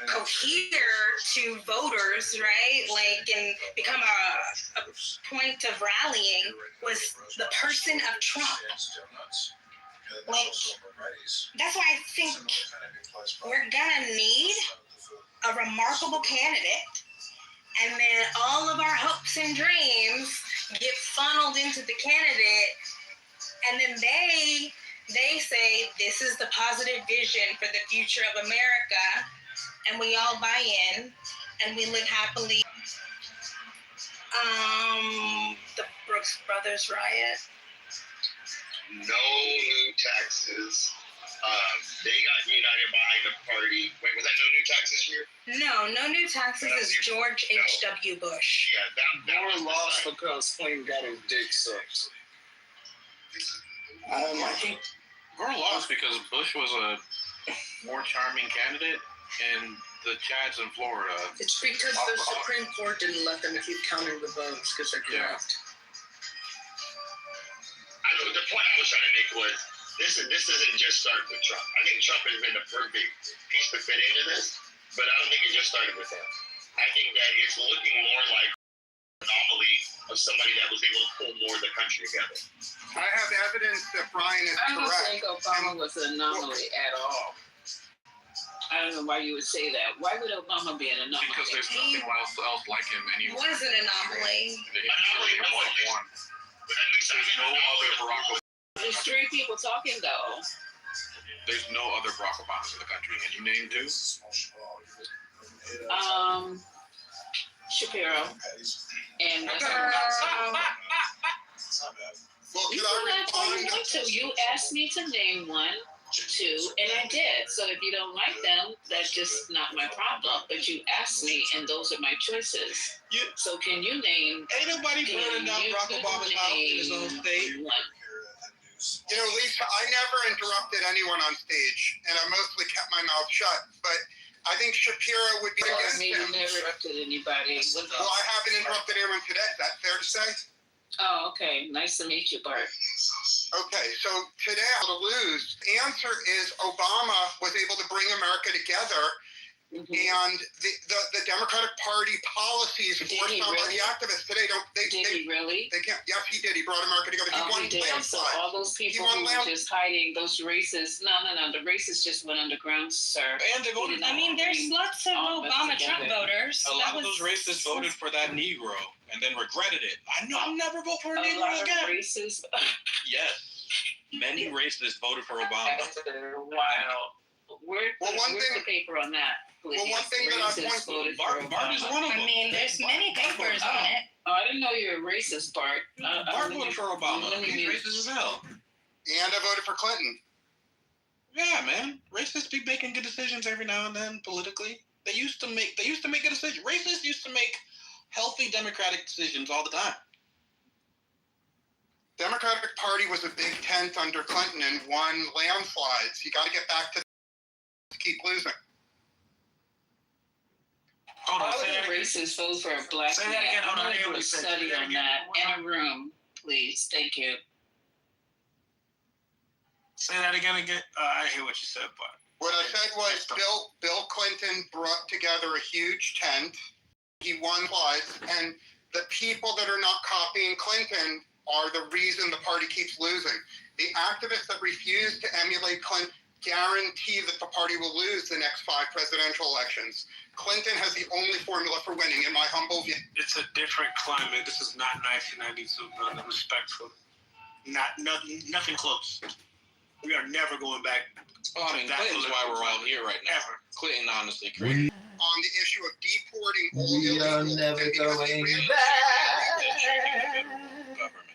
cohere to voters, right? Like, and become a point of rallying was the person of Trump. Like, that's why I think we're gonna need a remarkable candidate, and then all of our hopes and dreams get funneled into the candidate, and then they say this is the positive vision for the future of America, and we all buy in, and we live happily. The Brooks Brothers riot. No new taxes. They got united behind the party. Wait, was that no new taxes here? No new taxes is George H.W. Bush. Yeah, that was lost because Clinton got his dick sucked. I think Gore lost because Bush was a more charming candidate, and the Chads in Florida. It's because the Supreme Court didn't let them keep counting the votes because they're corrupt. The point I was trying to make was this doesn't just start with Trump. I think Trump has been the perfect piece to fit into this, but I don't think it just started with him. I think that it's looking more like an anomaly of somebody that was able to pull more of the country together. I have evidence that Brian is correct. I don't think Obama was an anomaly at all. I don't know why you would say that. Why would Obama be an anomaly? Because there's nothing else like him anywhere. Was an anomaly. There's no other Barack Obama. There's 3 people talking though. There's no other Barack Obamas in the country. Can you name 2? Shapiro. And Well, you want to. You asked me to name 1, 2, and I did. So if you don't like them, that's just not my problem. But you asked me, and those are my choices. So can you name? Ain't nobody burning down Barack Obama's house in his own state. You know, Lisa, I never interrupted anyone on stage, and I mostly kept my mouth shut. But I think Shapiro would be against You him. never interrupted anybody. Well, I haven't interrupted anyone today. Is that fair to say? Oh, okay. Nice to meet you, Bart. Okay, so today to lose. The answer is Obama was able to bring America together and the Democratic Party policies forced on by the activists today Did he really? They can't. Yes, he did. He brought America together. He won He did. So landslide. all those people who were just hiding, those racists, no, the racists just went underground, sir. And they voted. I mean, there's lots of Obama Trump voters. A lot of those racists voted for that Negro and then regretted it. I know I'll never vote for a Negro again. Racists. Yes, many racists voted for Obama. Wow. Where's the paper on that? Please. Well, one thing that I point Bart is one of them. I mean, there's many papers on it. Oh, I didn't know you were a racist, Bart. Bart voted for Obama. He's racist as hell. And I voted for Clinton. Yeah, man. Racists be making good decisions every now and then politically. They used to make a decision. Racists used to make healthy democratic decisions all the time. Democratic Party was a big tent under Clinton and won landslides. You got to get back to keep losing. Hold on, racists vote for a black man. I'm going to do a study on that in a room, please. Thank you. Say that again. I hear what you said, but what I said was Bill Clinton brought together a huge tent. He won slides, and the people that are not copying Clinton are the reason the party keeps losing. The activists that refuse to emulate Clinton guarantee that the party will lose the next 5 presidential elections. Clinton has the only formula for winning, in my humble view. It's a different climate. This is not 1992, brother. Respectful. Nothing close. We are never going back. Oh, I mean, Clinton's why we're all here right now. Ever. Clinton honestly crazy. On the issue of deporting all We are never going back.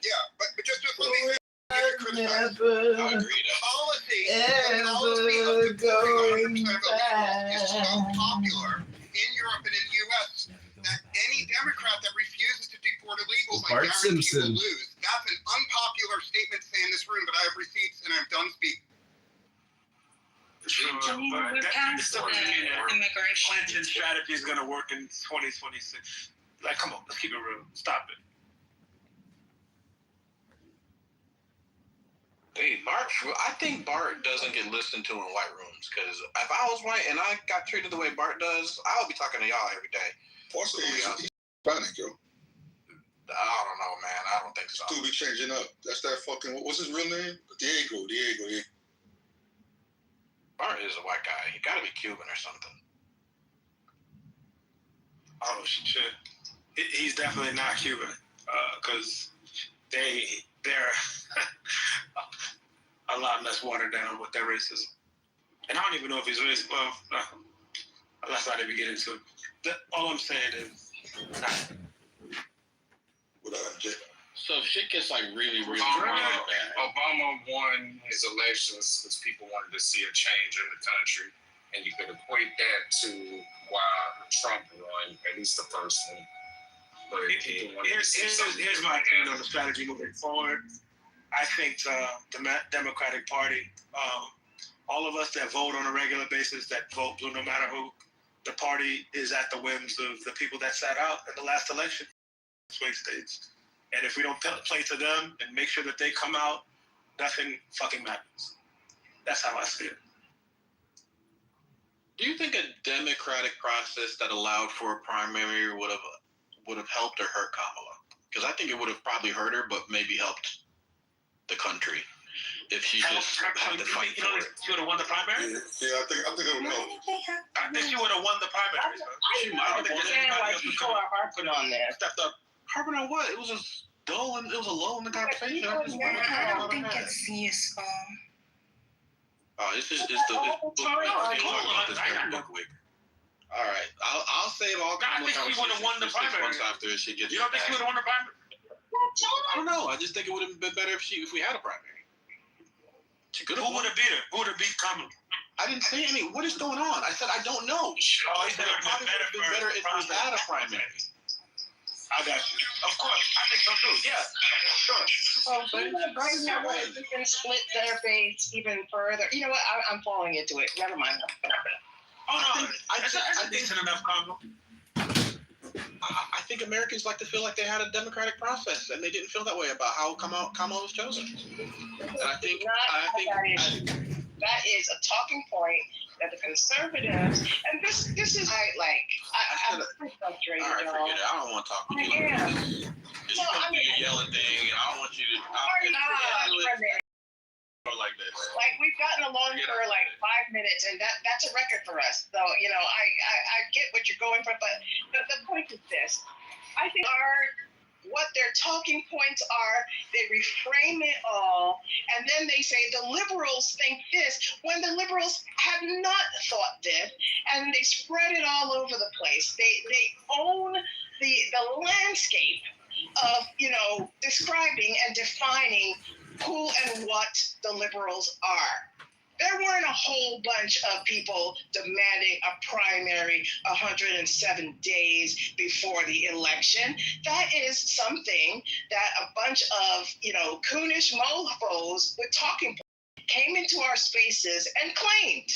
Yeah, but just let me Never policy ever going back. is so popular in Europe and in the U.S. that any Democrat that refuses to deport illegals, I Bart guarantee Simpson. will lose. That's an unpopular statement to say in this room, but I have receipts and I'm done speaking. We're past the immigration. Clinton strategy is going to work in 2026. Like, come on, let's keep it real. Stop it. Hey, I think Bart doesn't get listened to in white rooms, because if I was white and I got treated the way Bart does, I would be talking to y'all every day. Also, he's Hispanic, yo. I don't know, man. I don't think so. Dude be changing up. That's that fucking, what's his real name? Diego. Yeah. Bart is a white guy. He gotta be Cuban or something. Oh, shit. He's definitely not Cuban, because they're a lot less watered down with their racism. And I don't even know if he's racist. Well, let's not even get into it. All I'm saying is, nah. So if shit gets like really bad. Obama won his elections because people wanted to see a change in the country, and you could equate that to why Trump won, at least the first one. But here's my opinion on the strategy moving forward. I think the Democratic Party, all of us that vote on a regular basis, that vote blue no matter who, the party is at the whims of the people that sat out in the last election, swing states. And if we don't play to them and make sure that they come out, nothing fucking matters. That's how I see it. Do you think a democratic process that allowed for a primary would have helped or hurt Kamala? Because I think it would have probably hurt her, but maybe helped the country if she just had to fight for it. She would have won the primary? Yeah, I think it would help. I think she would have won the primary. She might have won it. People are harping on this. Stepped up. Harping on what? It was just dull and it was a lull in the conversation. I don't think it's useful. Oh, it's the quick. All right, I'll save all I think she would have won the primary. After she gets. You don't think she would have won the primary? I don't know. I just think it would have been better if we had a primary. Who would have beat her? Who would have beat Kamala? I didn't say any. What is going on? I said I don't know. Oh, he said it probably would have been better if we had a primary. I got you. Of course. I think so too. Yeah. Sure. Right now, we can split their fates even further. You know what? I'm falling into it. Never mind. Oh, no. That's a decent enough combo. I think Americans like to feel like they had a democratic process, and they didn't feel that way about how Kamala was chosen. And I think that is a talking point that the conservatives, and this is I'm so frustrated, All right, y'all. forget it. I don't want to talk to you. I am. You come through your yelling thing, and I don't want you to. Like this. Like we've gotten along for like 5 minutes, and that's a record for us. So I get what you're going for, but the point is this: I think what their talking points are, they reframe it all, and then they say the liberals think this when the liberals have not thought this, and they spread it all over the place. They own the landscape of describing and defining who and what the liberals are. There weren't a whole bunch of people demanding a primary 107 days before the election. That is something that a bunch of, coonish mofos with talking points came into our spaces and claimed.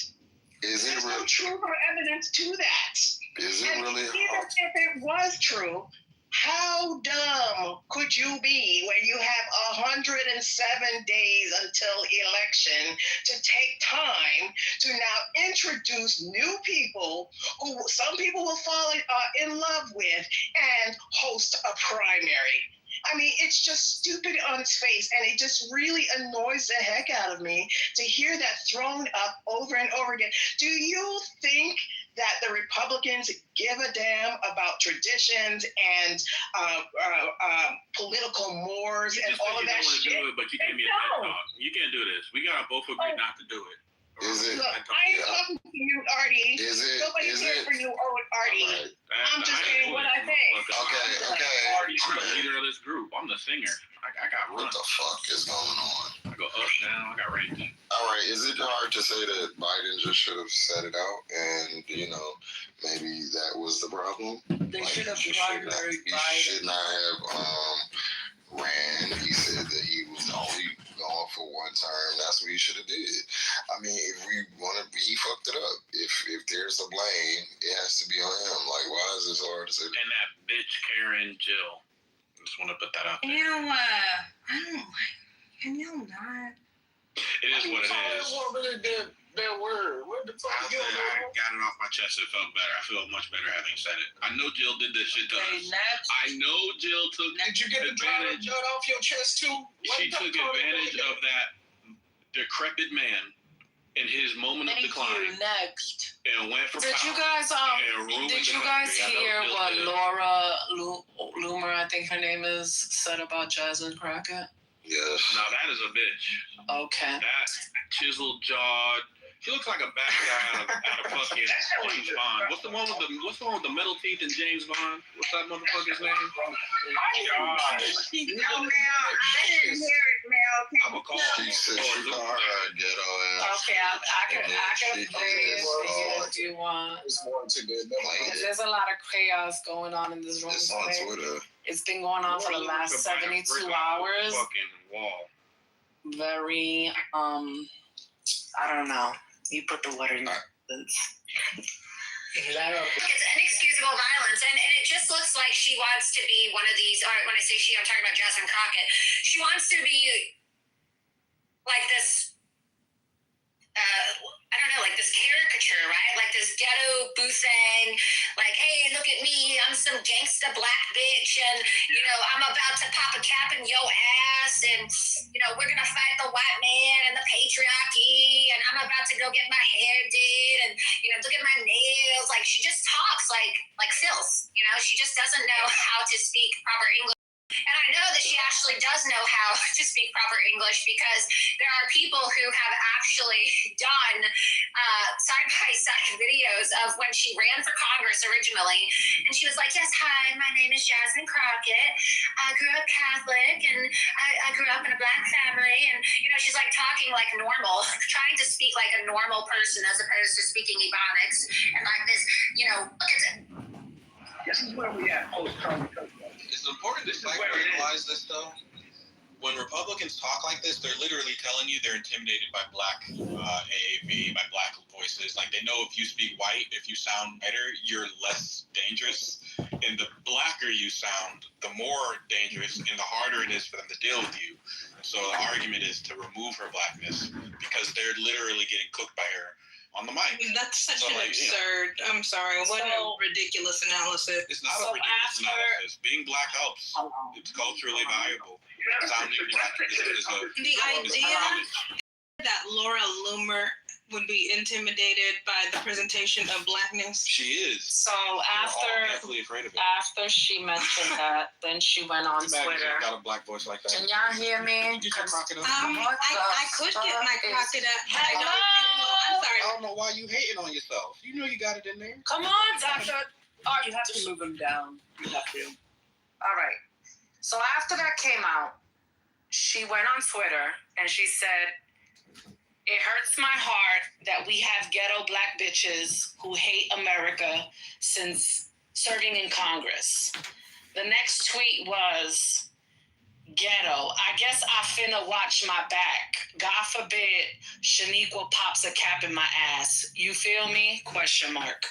There's no true evidence to that. Is it really? Even if it was true, how dumb could you be when you have 107 days until election to take time to now introduce new people who some people will fall in love with and host a primary? I mean, it's just stupid on its face, and it just really annoys the heck out of me to hear that thrown up over and over again. Do you think that the Republicans give a damn about traditions and political mores and all of that shit? Do it, but you gave me a TED talk. You can't do this. We gotta both agree not to do it. Look, I ain't talking to you, Artie. Nobody's here for you, Artie. Right. I'm just saying what I think. Okay. I'm the leader of this group. I'm the singer. I got What the fuck is going on? I go up, down. I got range. All right, is it hard to say that Biden just should have said it out, and maybe that was the problem? They should have primaried Biden. He should not have ran. He said that he was only going for one term. That's what he should have did. I mean, if we want to, he fucked it up. If there's a blame, it has to be on him. Like, why is this hard to say? And that bitch Karen Jill. Just want to put that out there. I don't like. Can you not? It is what it is. That word. What the fuck? I got it off my chest. It felt better. I feel much better having said it. I know Jill did this shit to us. I know Jill took Did you get advantage. the off your chest too? She took advantage of that decrepit man in his moment of decline. Next. And went for Did power. you guys hear what Laura Loomer, I think her name is, said about Jasmine Crockett? Yes. Now that is a bitch. Okay. That chiseled jawed. She looks like a bad guy out of fucking James Bond. What's the one with the metal teeth in James Bond? What's that motherfucker's name? No, ma'am. I didn't hear it, ma'am. I'm a call. She said she called her ghetto ass. Okay, I can play it if you want. It's more to good. There's a lot of chaos going on in this room It's on today. Twitter. It's been going on for the last 72 hours. Fucking wall. Very, I don't know. You put the word in. It's inexcusable violence, and it just looks like she wants to be one of these. When I say she, I'm talking about Jasmine Crockett. She wants to be like this. I don't know, like this caricature, right? Like this ghetto bousang, like, hey, look at me, I'm some gangsta black bitch, and I'm about to pop a cap in your ass, and we're gonna fight the white man and the patriarchy, and I'm about to go get my hair did, and look at my nails. Like, she just talks like filth. She just doesn't know how to speak proper English. And I know that she actually does know how to speak proper English, because there are people who have actually done side-by-side videos of when she ran for Congress originally. And she was like, yes, hi, my name is Jasmine Crockett. I grew up Catholic, and I grew up in a black family. And, she's like talking like normal, trying to speak like a normal person as opposed to speaking Ebonics. And like this, look at it. This is where we at post-Trump. It's important to realize this, though. When Republicans talk like this, they're literally telling you they're intimidated by black AAV, by black voices. Like, they know if you speak white, if you sound better, you're less dangerous. And the blacker you sound, the more dangerous and the harder it is for them to deal with you. So the argument is to remove her blackness, because they're literally getting cooked by her on the mic. That's such So, an like, absurd. I'm sorry. What a ridiculous analysis. It's not a ridiculous analysis. Being black helps. It's culturally valuable. Sounding black is a The idea that Laura Loomer would be intimidated by the presentation of blackness. She is. So We're all after definitely afraid of it. she mentioned that, then she went on Imagine Twitter. she got a black voice like that. Can y'all hear me? Get your crocodile. I could get my crocodile, but I don't. I'm sorry. I don't know why you hating on yourself. You know you got it in there. Come on, Doctor. You have to move them down. You have to. All right. So after that came out, she went on Twitter and she said, "It hurts my heart that we have ghetto black bitches who hate America since serving in Congress." The next tweet was, "Ghetto, I guess I finna watch my back. God forbid Shaniqua pops a cap in my ass. You feel me? Question mark."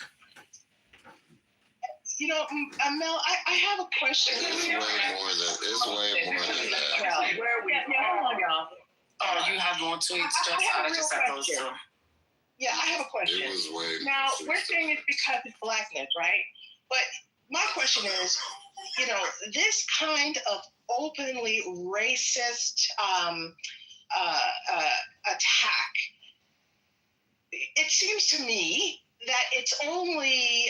You know, Mel, I have a question. It's way more than that. Where are we? Hold on, y'all. Oh, you have more tweets? I just have those two. Yeah, I have a question. It was way Now, more we're saying it's because it's blackness, right? But my question is, you know, this kind of openly racist attack, it seems to me that it's only,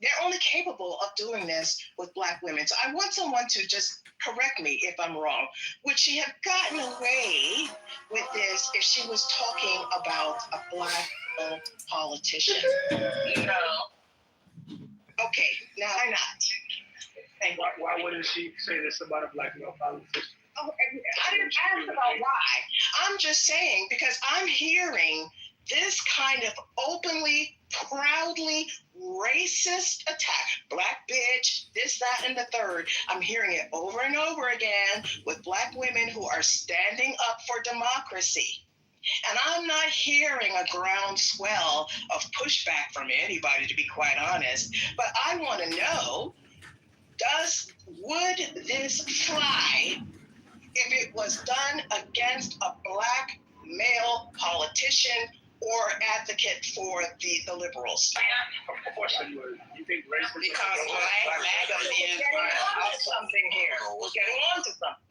they're only capable of doing this with black women. So I want someone to just correct me if I'm wrong. Would she have gotten away with this if she was talking about a black politician? No. Okay, now why not? Why wouldn't she say this about a black male politician? Oh, I didn't ask about why. I'm just saying because I'm hearing this kind of openly, proudly racist attack. Black bitch, this, that, and the third. I'm hearing it over and over again with black women who are standing up for democracy. And I'm not hearing a groundswell of pushback from anybody, to be quite honest. But I want to know, would this fly if it was done against a black male politician or advocate for the liberals? Of course it would. You think racism? Because black men are something here. We're getting on to something.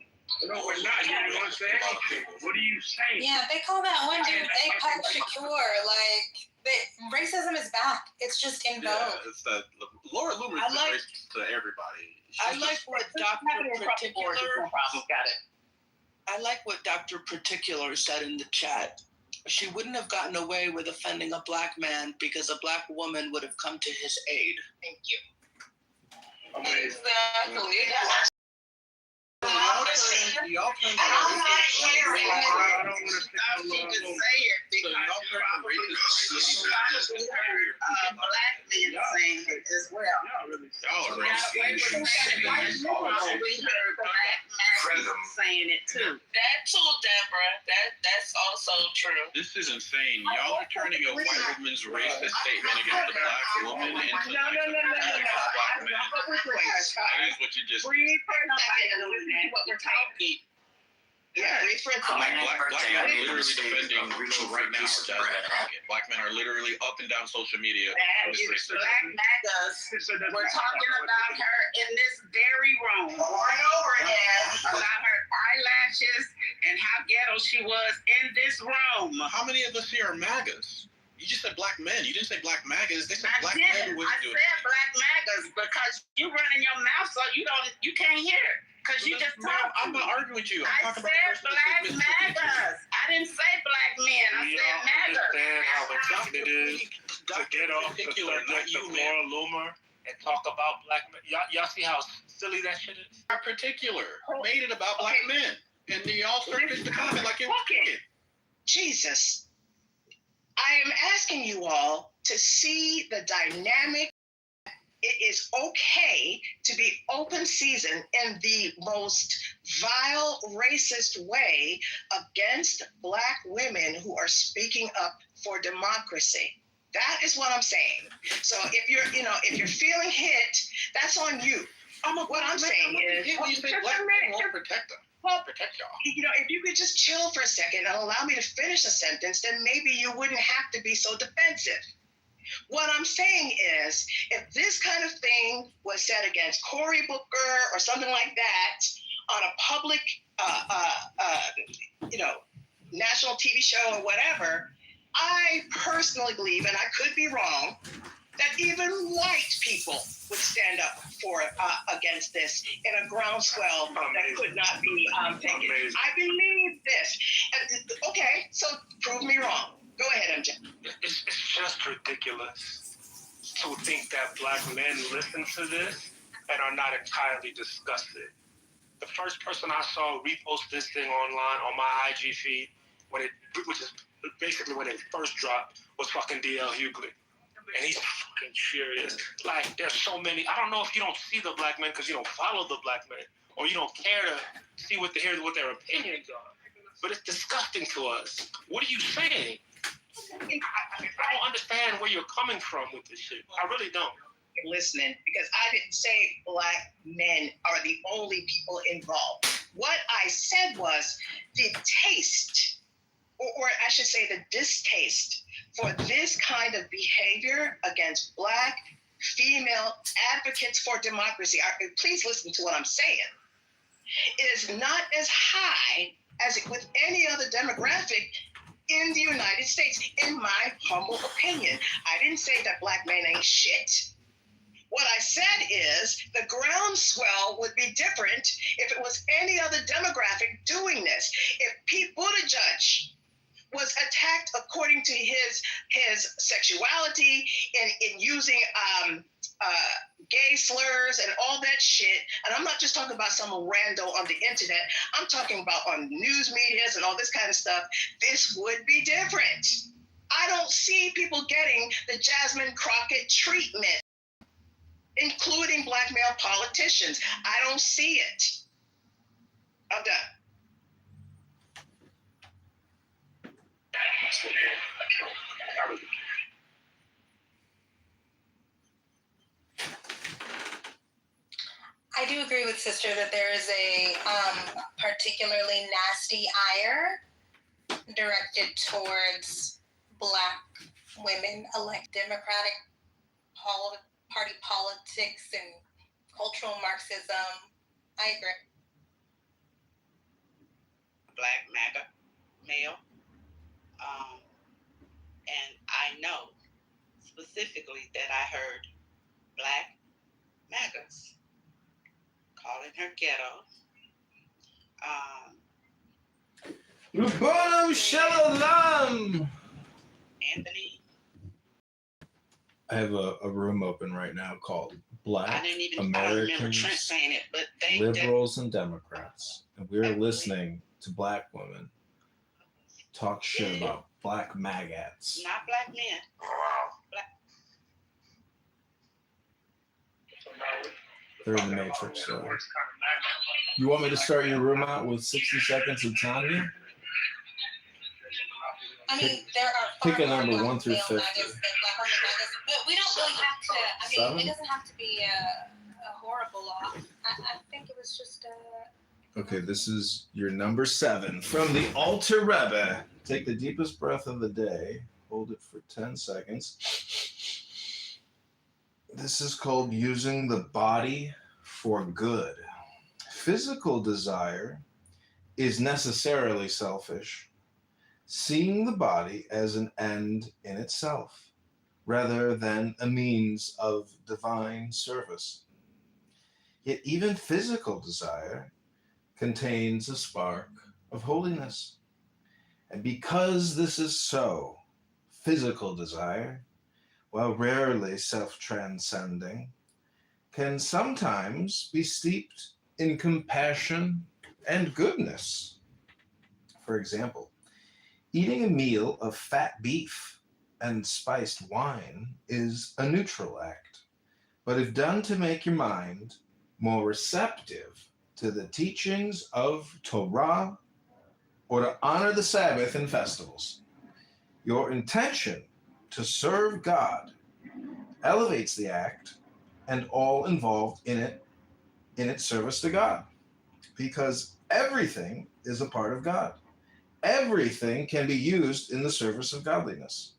No, we're not. You don't want to say anything. What are you saying? Yeah, they call that one dude Apex Shakur. Like, racism is back. It's just in vogue. Yeah, it's that Laura Loomer is racist to everybody. I like what Dr. Particular. I like what Dr. Particular said in the chat. She wouldn't have gotten away with offending a black man because a black woman would have come to his aid. Thank you. Exactly. Y'all I'm not hearing it. I don't want to She could say it because probably she heard black men saying it as well. Y'all are We heard black men saying it too. That too, Deborah. That's also true. This is insane. Y'all are turning a white woman's racist statement against a black woman into No. black man. That's what we're doing. That is what you just. Breathe for a second and listen to what we're talking. Yeah, breathe for a Black second. men are literally defending right now Jasmine Crockett. Black men are literally up and down social media. That is black MAGAs. We're talking about her in this very room over and over again about her eyelashes and how ghetto she was in this room. How many of us here are MAGAs? You just said black men. You didn't say black MAGAs. They said I black did. men would I do said it. black MAGAs because you running your mouth so you can't hear because you just talk. I'm not arguing with you. I said black MAGAs. I didn't say black men. I said MAGAs. Understand how important it is to get off the subject of Laura Loomer and talk about black men. Y'all see how silly that shit is? In particular, made it about black men. And y'all surfaced the comment like it was wicked. Jesus. I am asking you all to see the dynamic. It is okay to be open season in the most vile, racist way against black women who are speaking up for democracy. That is what I'm saying. So if you're feeling hit, that's on you. What I'm saying is, Black men won't protect them. Well, protect y'all. you know, if you could just chill for a second and allow me to finish a sentence, then maybe you wouldn't have to be so defensive. What I'm saying is, if this kind of thing was said against Cory Booker or something like that on a public, national TV show or whatever, I personally believe, and I could be wrong, that even white people would stand up for against this in a groundswell that could not be taken. Amazing. I believe this. And, okay, so prove me wrong. Go ahead, MJ. It's just ridiculous to think that black men listen to this and are not entirely disgusted. The first person I saw repost this thing online on my IG feed, which is basically when it first dropped, was fucking DL Hughley. And he's fucking furious. Like, there's so many. I don't know if you don't see the black men because you don't follow the black men, or you don't care to see what their opinions are. But it's disgusting to us. What are you saying? I don't understand where you're coming from with this shit. I really don't. Listening, because I didn't say black men are the only people involved. What I said was the taste, or I should say the distaste for this kind of behavior against black female advocates for democracy. Please listen to what I'm saying. It is not as high as it with any other demographic in the United States, in my humble opinion. I didn't say that black men ain't shit. What I said is the groundswell would be different if it was any other demographic doing this. If Pete Buttigieg was attacked according to his sexuality in using gay slurs and all that shit, and I'm not just talking about some rando on the internet, I'm talking about on news medias and all this kind of stuff, this would be different. I don't see people getting the Jasmine Crockett treatment, including black male politicians. I don't see it. I'm done. I do agree with Sister that there is a particularly nasty ire directed towards black women elect Democratic Party politics and cultural Marxism. I agree. Black MAGA male. And I know specifically that I heard black MAGAs calling her ghetto. Rubonum Shalom! Anthony. I have a room open right now called Black I remember Trent Americans, saying it, but Liberals, and Democrats. And we're listening to black women talk shit about black maggots. Not black men. They're in the Matrix, though. You want me to start your room out with 60 seconds of Tanya? I mean, there are Pick a far number more 1 through male 50. maggots than black women maggots, but we don't really have to. I mean, 7? it doesn't have to be a horrible law. I think it was just Okay, this is your number 7 from the Alter Rebbe. Take the deepest breath of the day. Hold it for 10 seconds. This is called using the body for good. Physical desire is necessarily selfish, seeing the body as an end in itself, rather than a means of divine service. Yet even physical desire contains a spark of holiness. And because this is so, physical desire, while rarely self-transcending, can sometimes be steeped in compassion and goodness. For example, eating a meal of fat beef and spiced wine is a neutral act, but if done to make your mind more receptive to the teachings of Torah or to honor the Sabbath and festivals, your intention to serve God elevates the act and all involved in it, in its service to God. Because Everything is a part of God. Everything can be used in the service of godliness.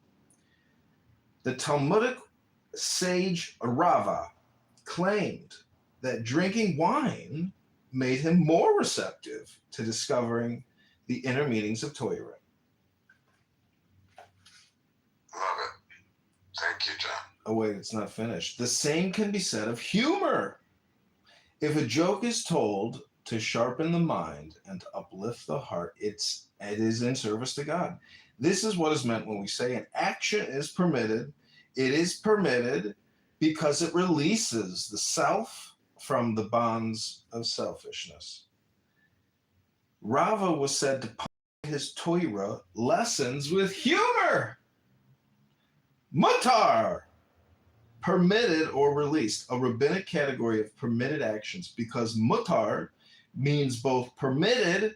The Talmudic sage Rava claimed that drinking wine made him more receptive to discovering the inner meanings of Torah. Love it. Thank you, John. Oh, wait, it's not finished. The same can be said of humor. If a joke is told to sharpen the mind and to uplift the heart, it is in service to God. This is what is meant when we say an action is permitted. It is permitted because it releases the self from the bonds of selfishness. Rava was said to point his Torah lessons with humor. Mutar, permitted or released, a rabbinic category of permitted actions, because mutar means both permitted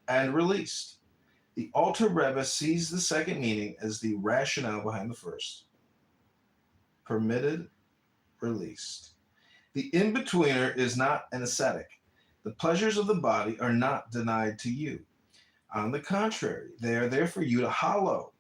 and released. The Alter Rebbe sees the second meaning as the rationale behind the first. Permitted, released. The in-betweener is not an ascetic. The pleasures of the body are not denied to you. On the contrary, they are there for you to hollow.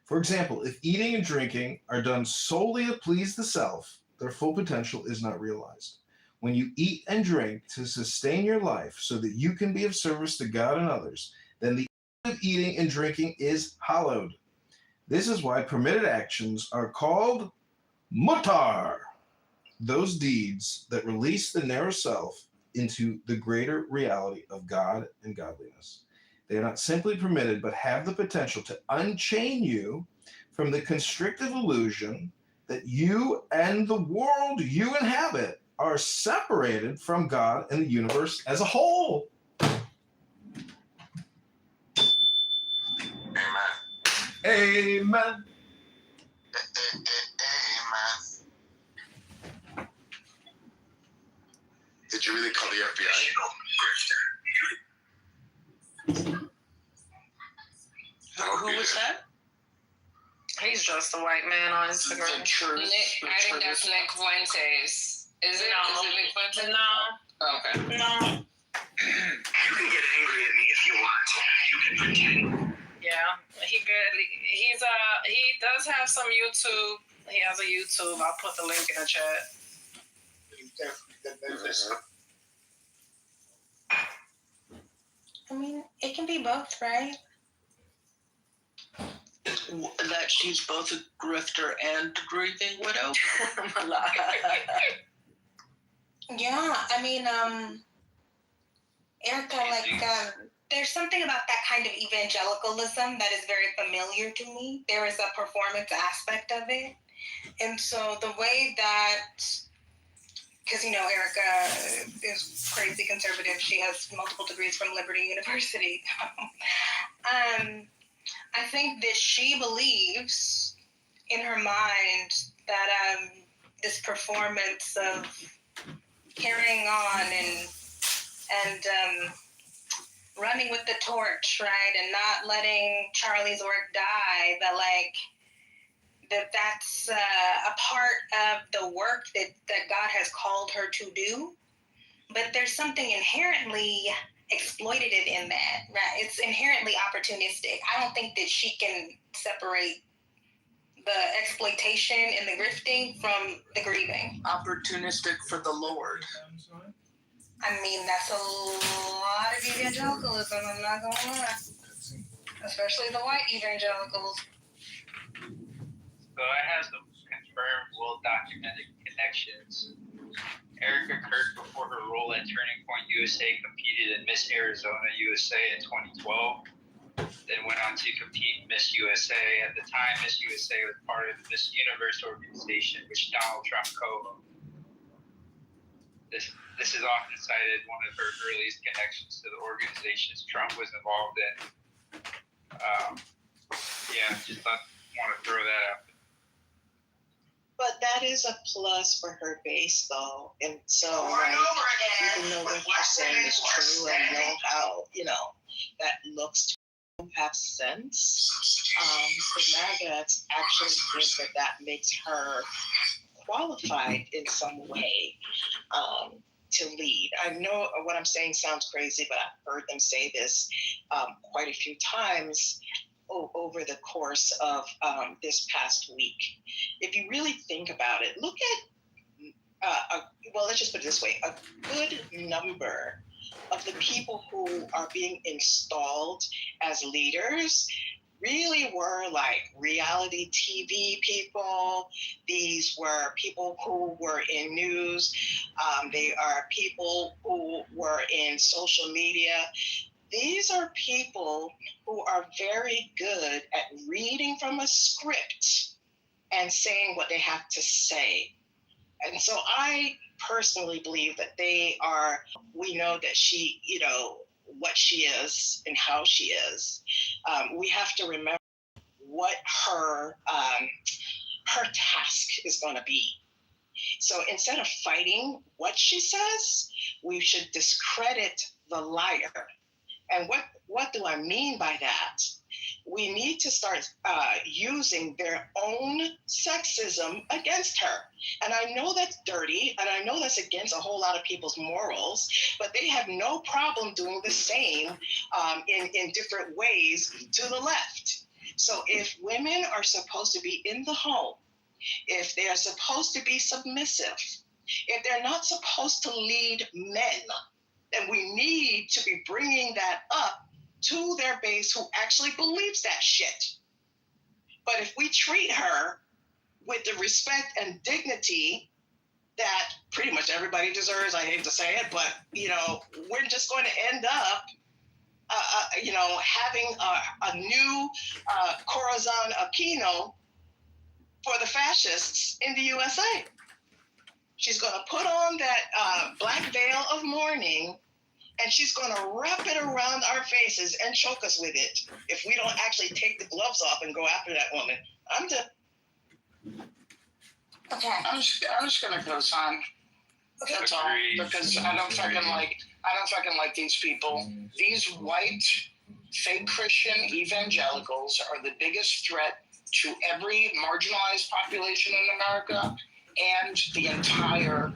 For example, if eating and drinking are done solely to please the self, their full potential is not realized. When you eat and drink to sustain your life so that you can be of service to God and others, then the act of eating and drinking is hallowed. This is why permitted actions are called mutar, those deeds that release the narrow self into the greater reality of God and godliness. They are not simply permitted, but have the potential to unchain you from the constrictive illusion that you and the world you inhabit are separated from God and the universe as a whole. Amen. Amen. Amen. Did you really call the FBI? Who was that? He's just a white man on Instagram. I think that's Nick Fuentes. Is it? No. Is it Nick Fuentes? No. Okay. No. You can get angry at me if you want. You can pretend. Yeah, he does have some YouTube. He has a YouTube. I'll put the link in the chat. I mean, it can be both, right? That she's both a grifter and a grieving widow? Yeah, I mean, Erica, there's something about that kind of evangelicalism that is very familiar to me. There is a performance aspect of it. And so the way that, because, Erica is crazy conservative. She has multiple degrees from Liberty University. I think that she believes in her mind that this performance of carrying on and running with the torch, right, and not letting Charlie's work die, that's a part of the work that God has called her to do. But there's something inherently exploitative in that, right? It's inherently opportunistic. I don't think that she can separate the exploitation and the grifting from the grieving. Opportunistic for the Lord. I mean, that's a lot of evangelicalism, I'm not gonna lie. Especially the white evangelicals. So I have some confirmed, well-documented connections. Erica Kirk, before her role at Turning Point USA, competed in Miss Arizona USA in 2012. Then went on to compete in Miss USA. At the time, Miss USA was part of the Miss Universe organization, which Donald Trump co-owned. This is often cited one of her earliest connections to the organizations Trump was involved in. Just want to throw that out there. But that is a plus for her base, though. And so, even though what you're saying is true and know how, that looks to have sense, for MAGA, it's actually think that makes her qualified in some way. to lead. I know what I'm saying sounds crazy, but I've heard them say this quite a few times over the course of this past week. If you really think about it, look at, well, let's just put it this way, a good number of the people who are being installed as leaders really were like reality TV people. These were people who were in news. They are people who were in social media. These are people who are very good at reading from a script and saying what they have to say. And so I personally believe that we know that she, what she is and how she is. We have to remember what her task is going to be. So instead of fighting what she says, we should discredit the liar. And what do I mean by that? We need to start using their own sexism against her. And I know that's dirty, and I know that's against a whole lot of people's morals, but they have no problem doing the same in different ways to the left. So if women are supposed to be in the home, if they are supposed to be submissive, if they're not supposed to lead men, then we need to be bringing that up to their base who actually believes that shit. But if we treat her with the respect and dignity that pretty much everybody deserves, I hate to say it, but, we're just going to end up, having a new Corazon Aquino for the fascists in the USA. She's going to put on that black veil of mourning, and she's going to wrap it around our faces and choke us with it if we don't actually take the gloves off and go after that woman. I'm done. Okay. I'm just gonna co-sign. That's all, because I don't fucking like these people. These white fake Christian evangelicals are the biggest threat to every marginalized population in America and the entire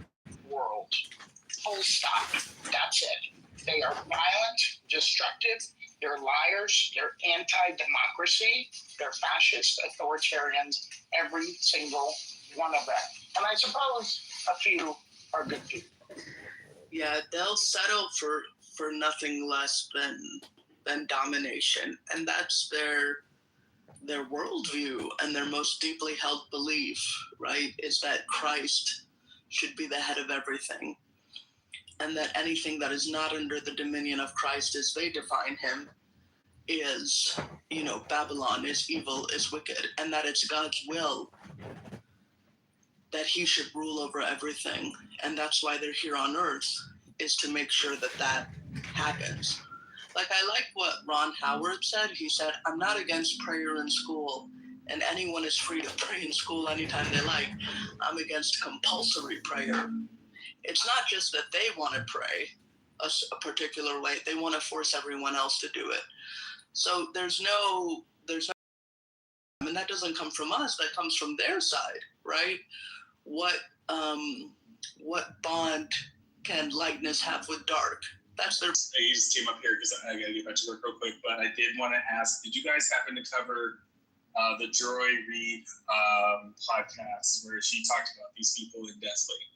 world. Full stop. That's it. They are violent, destructive, they're liars, they're anti-democracy, they're fascist, authoritarians, every single one of them. And I suppose a few are good people. Yeah, they'll settle for nothing less than domination, and that's their worldview and their most deeply held belief, right, is that Christ should be the head of everything, and that anything that is not under the dominion of Christ as they define him is, Babylon, is evil, is wicked, and that it's God's will that he should rule over everything. And that's why they're here on earth, is to make sure that happens. Like, I like what Ron Howard said. He said, I'm not against prayer in school, and anyone is free to pray in school anytime they like. I'm against compulsory prayer. It's not just that they want to pray a particular way. They want to force everyone else to do it. So there's no, and that doesn't come from us. That comes from their side, right? What bond can lightness have with dark? That's their. I just came up here because I got to get back to work real quick, but I did want to ask, did you guys happen to cover the Joy Reid podcast where she talked about these people in Desley?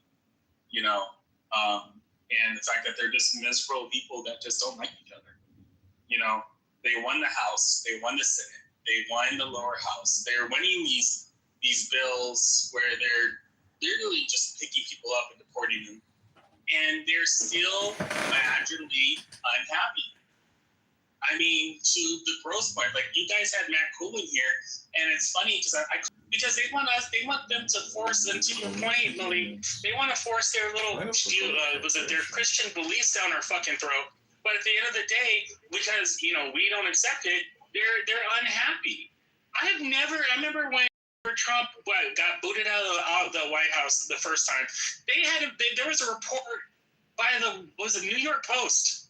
And the fact that they're just miserable people that just don't like each other. They won the House, they won the Senate, they won the lower house. They're winning these bills where they're literally just picking people up and deporting them, and they're still marginally unhappy. I mean, to the gross point, like you guys had Matt Coolin here, and it's funny because they want them to force them, to your point, Lily, they want to force their little their Christian beliefs down our fucking throat. But at the end of the day, because we don't accept it, they're unhappy. I remember when Trump got booted out of the White House the first time. There was a report by the New York Post,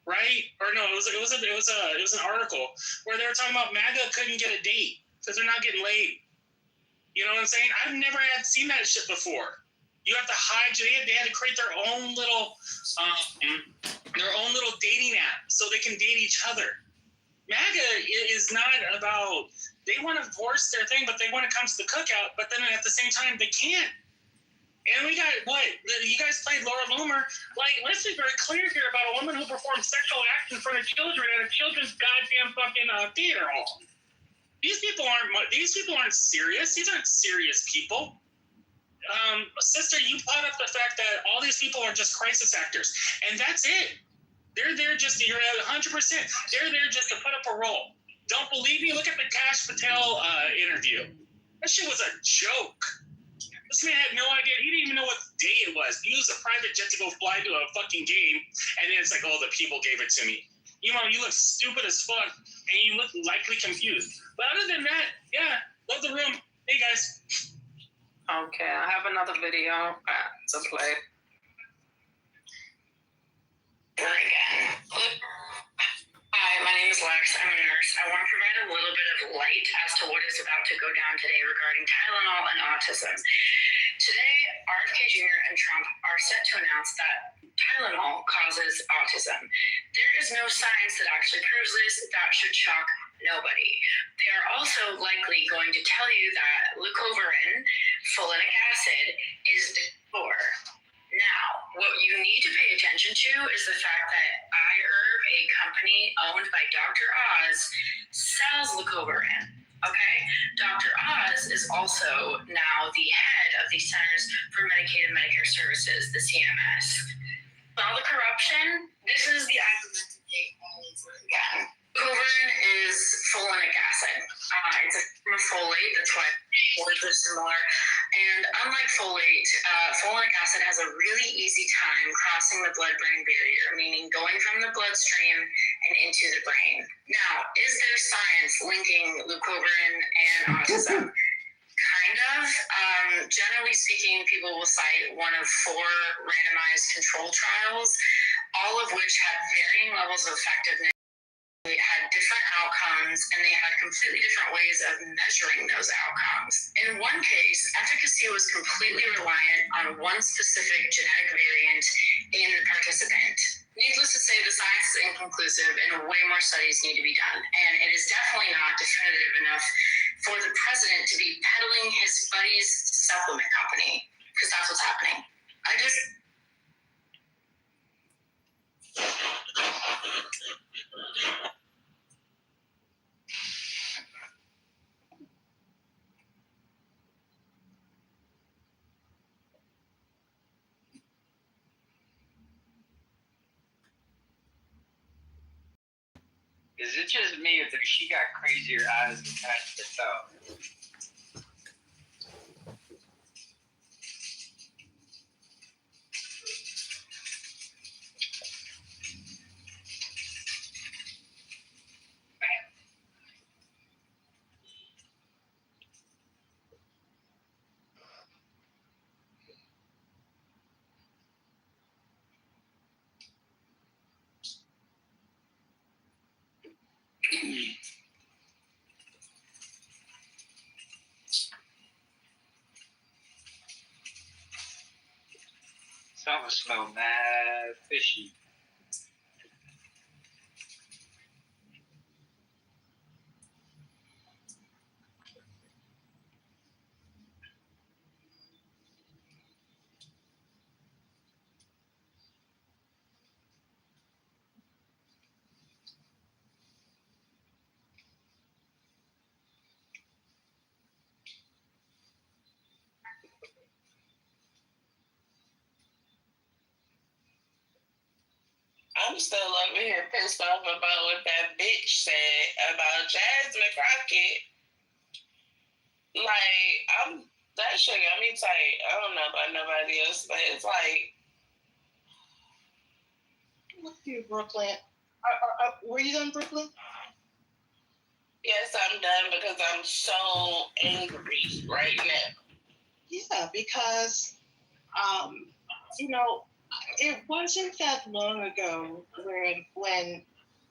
right? Or no, it was an article where they were talking about MAGA couldn't get a date because they're not getting laid. You know what I'm saying? I've never seen that shit before. You have to hide. They had to create their own little dating app so they can date each other. MAGA is not about, they want to force their thing, but they want to come to the cookout, but then at the same time, they can't. And we got, what, you guys played Laura Loomer. Like, let's be very clear here about a woman who performed sexual acts in front of children at a children's goddamn fucking theater hall. These people aren't serious. These aren't serious people. Sister, you brought up the fact that all these people are just crisis actors, and that's it. They're there just, you're at 100%. They're there just to put up a role. Don't believe me? Look at the Kash Patel interview. That shit was a joke. This man had no idea. He didn't even know what day it was. He used a private jet to go fly to a fucking game, and then it's like, oh, the people gave it to me. You know, you look stupid as fuck, and you look likely confused. But other than that, yeah, love the room. Hey, guys. Okay, I have another video to play. Hi, my name is Lex. I'm a nurse. I want to provide a little bit of light as to what is about to go down today regarding Tylenol and autism. Today, RFK Jr. and Trump are set to announce that Tylenol causes autism. There is no science that actually proves this. That should shock nobody. They are also likely going to tell you that leucovorin, folinic acid, is the cure. Now, what you need to pay attention to is the fact that iHerb, a company owned by Dr. Oz, sells leucovorin. Okay? Dr. Oz is also now the head of the Centers for Medicaid and Medicare Services, the CMS. All the corruption, this is the again. Leucovorin is folinic acid. It's a form of folate, that's why words are similar. And unlike folate, folinic acid has a really easy time crossing the blood-brain barrier, meaning going from the bloodstream and into the brain. Now, is there science linking leucovorin and autism? Kind of. Generally speaking, people will cite one of 4 randomized control trials, all of which had varying levels of effectiveness. They had different outcomes, and they had completely different ways of measuring those outcomes. In one case, efficacy was completely reliant on one specific genetic variant in the participant. Needless to say, the science is inconclusive, and way more studies need to be done. And it is definitely not definitive enough for the president to be peddling his buddy's supplement company, because that's what's happening. Is it just me, or did she got crazier eyes than Kash Patel? Something smell mad fishy. I'm still over here pissed off about what that bitch said about Jasmine Crockett. Like, that shit got me tight. I don't know about nobody else, but it's like, Look here, Brooklyn. Were you done, Brooklyn? yes, I'm done because I'm so angry right now. Yeah, because, you know, it wasn't that long ago when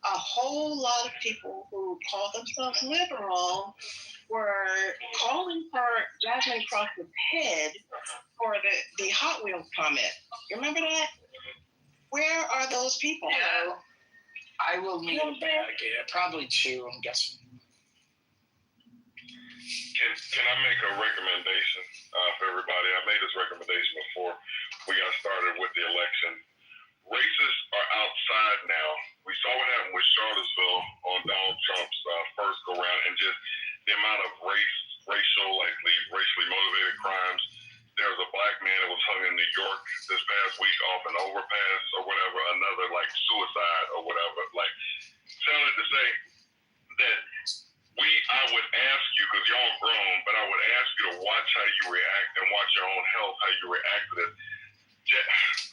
a whole lot of people who call themselves liberal were calling for Jasmine Crockett head for the Hot Wheels comment. You remember that? Where are those people? Yeah. I will lean back. Yeah, probably 2, I'm guessing. Can I make a recommendation for everybody? I made this recommendation before we got started with the election. Races are outside now. We saw what happened with Charlottesville on Donald Trump's first go round, and just the amount of racially motivated crimes. There was a black man that was hung in New York this past week off an overpass or whatever, another like suicide or whatever. Like, sounded to say that I would ask you, because y'all grown, but I would ask you to watch how you react and watch your own health, how you react to this.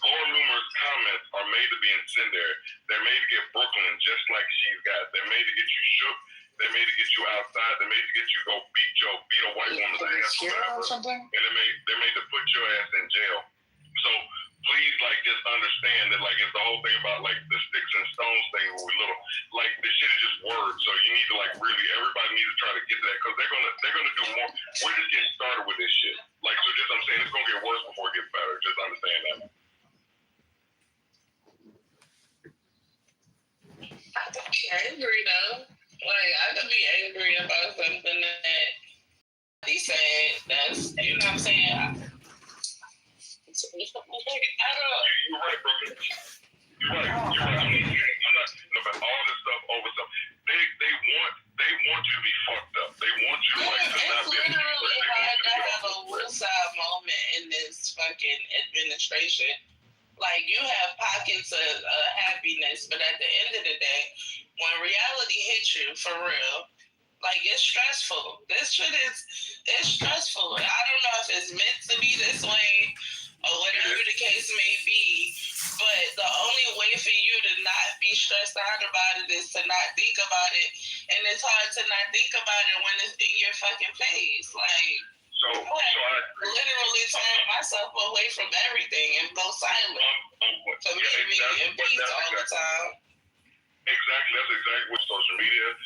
Laura Loomer's comments are made to be incendiary. They're made to get Brooklyn just like she's got. They're made to get you shook. They're made to get you outside. They're made to get you go beat a white woman's ass or whatever. And they're made to put your ass in jail. So please, like, just understand that, like, it's the whole thing about, like, the sticks and stones thing where we little, like, this shit is just words. So you need to, like, really, everybody needs to try to get to that, because they're gonna do more. We're just getting started with this shit. Like, so just, I'm saying, it's gonna get worse before it gets better. Just understand that. I agree, though. Like, I could be angry about something that he said. That's, you know what I'm saying? I don't. You're right, bro. You're right. I'm not about all this stuff over stuff. They want you to be fucked up. They want you to, like, to not be. It's literally hard to have a woosah moment in this fucking administration. Like, you have pockets of happiness, but at the end of the day, when reality hits you, for real, like, it's stressful. This shit it's stressful. I don't know if it's meant to be this way or whatever the case may be, but the only way for you to not be stressed out about it is to not think about it, and it's hard to not think about it when it's in your fucking face. Like, so I literally turn myself away from everything and go silent to make me in peace all the time. Exactly. That's exactly what social media.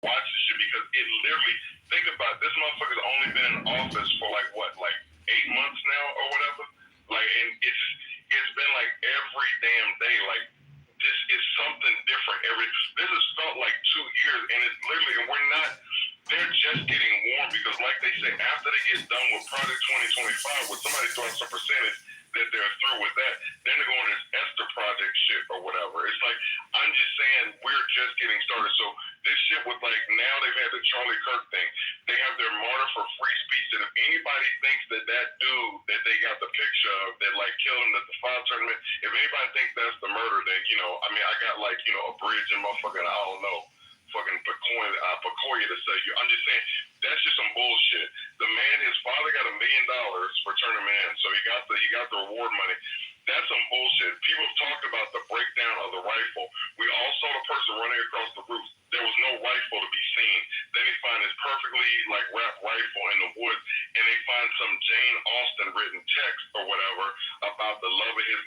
Watch this shit, because it literally, think about it, this motherfucker's only been in office for like 8 months now or whatever. Like, and it's been like every damn day. Like, this is something different this has felt like 2 years, and it's literally, and we're not. They're just getting warm, because, like they say, after they get done with Project 2025, when somebody throws some percentage that they're through with that, then they're going to this Esther Project shit or whatever. It's like, I'm just saying, we're just getting started. So this shit with, like, now they've had the Charlie Kirk thing. They have their martyr for free speech. And if anybody thinks that dude that they got the picture of that, like, killed him at the final tournament, if anybody thinks that's the murder, then, you know, I mean, I got, like, you know, a bridge in motherfucking, I don't know, fucking Pacoya to say you. I'm just saying, that's just some bullshit. The man, his father got $1 million for turning him in, so he got the reward money. That's some bullshit. People have talked about the breakdown of the rifle. We all saw the person running across the roof. There was no rifle to be seen. Then they find this perfectly, like, wrapped rifle in the woods, and they find some Jane Austen written text or whatever about the love of his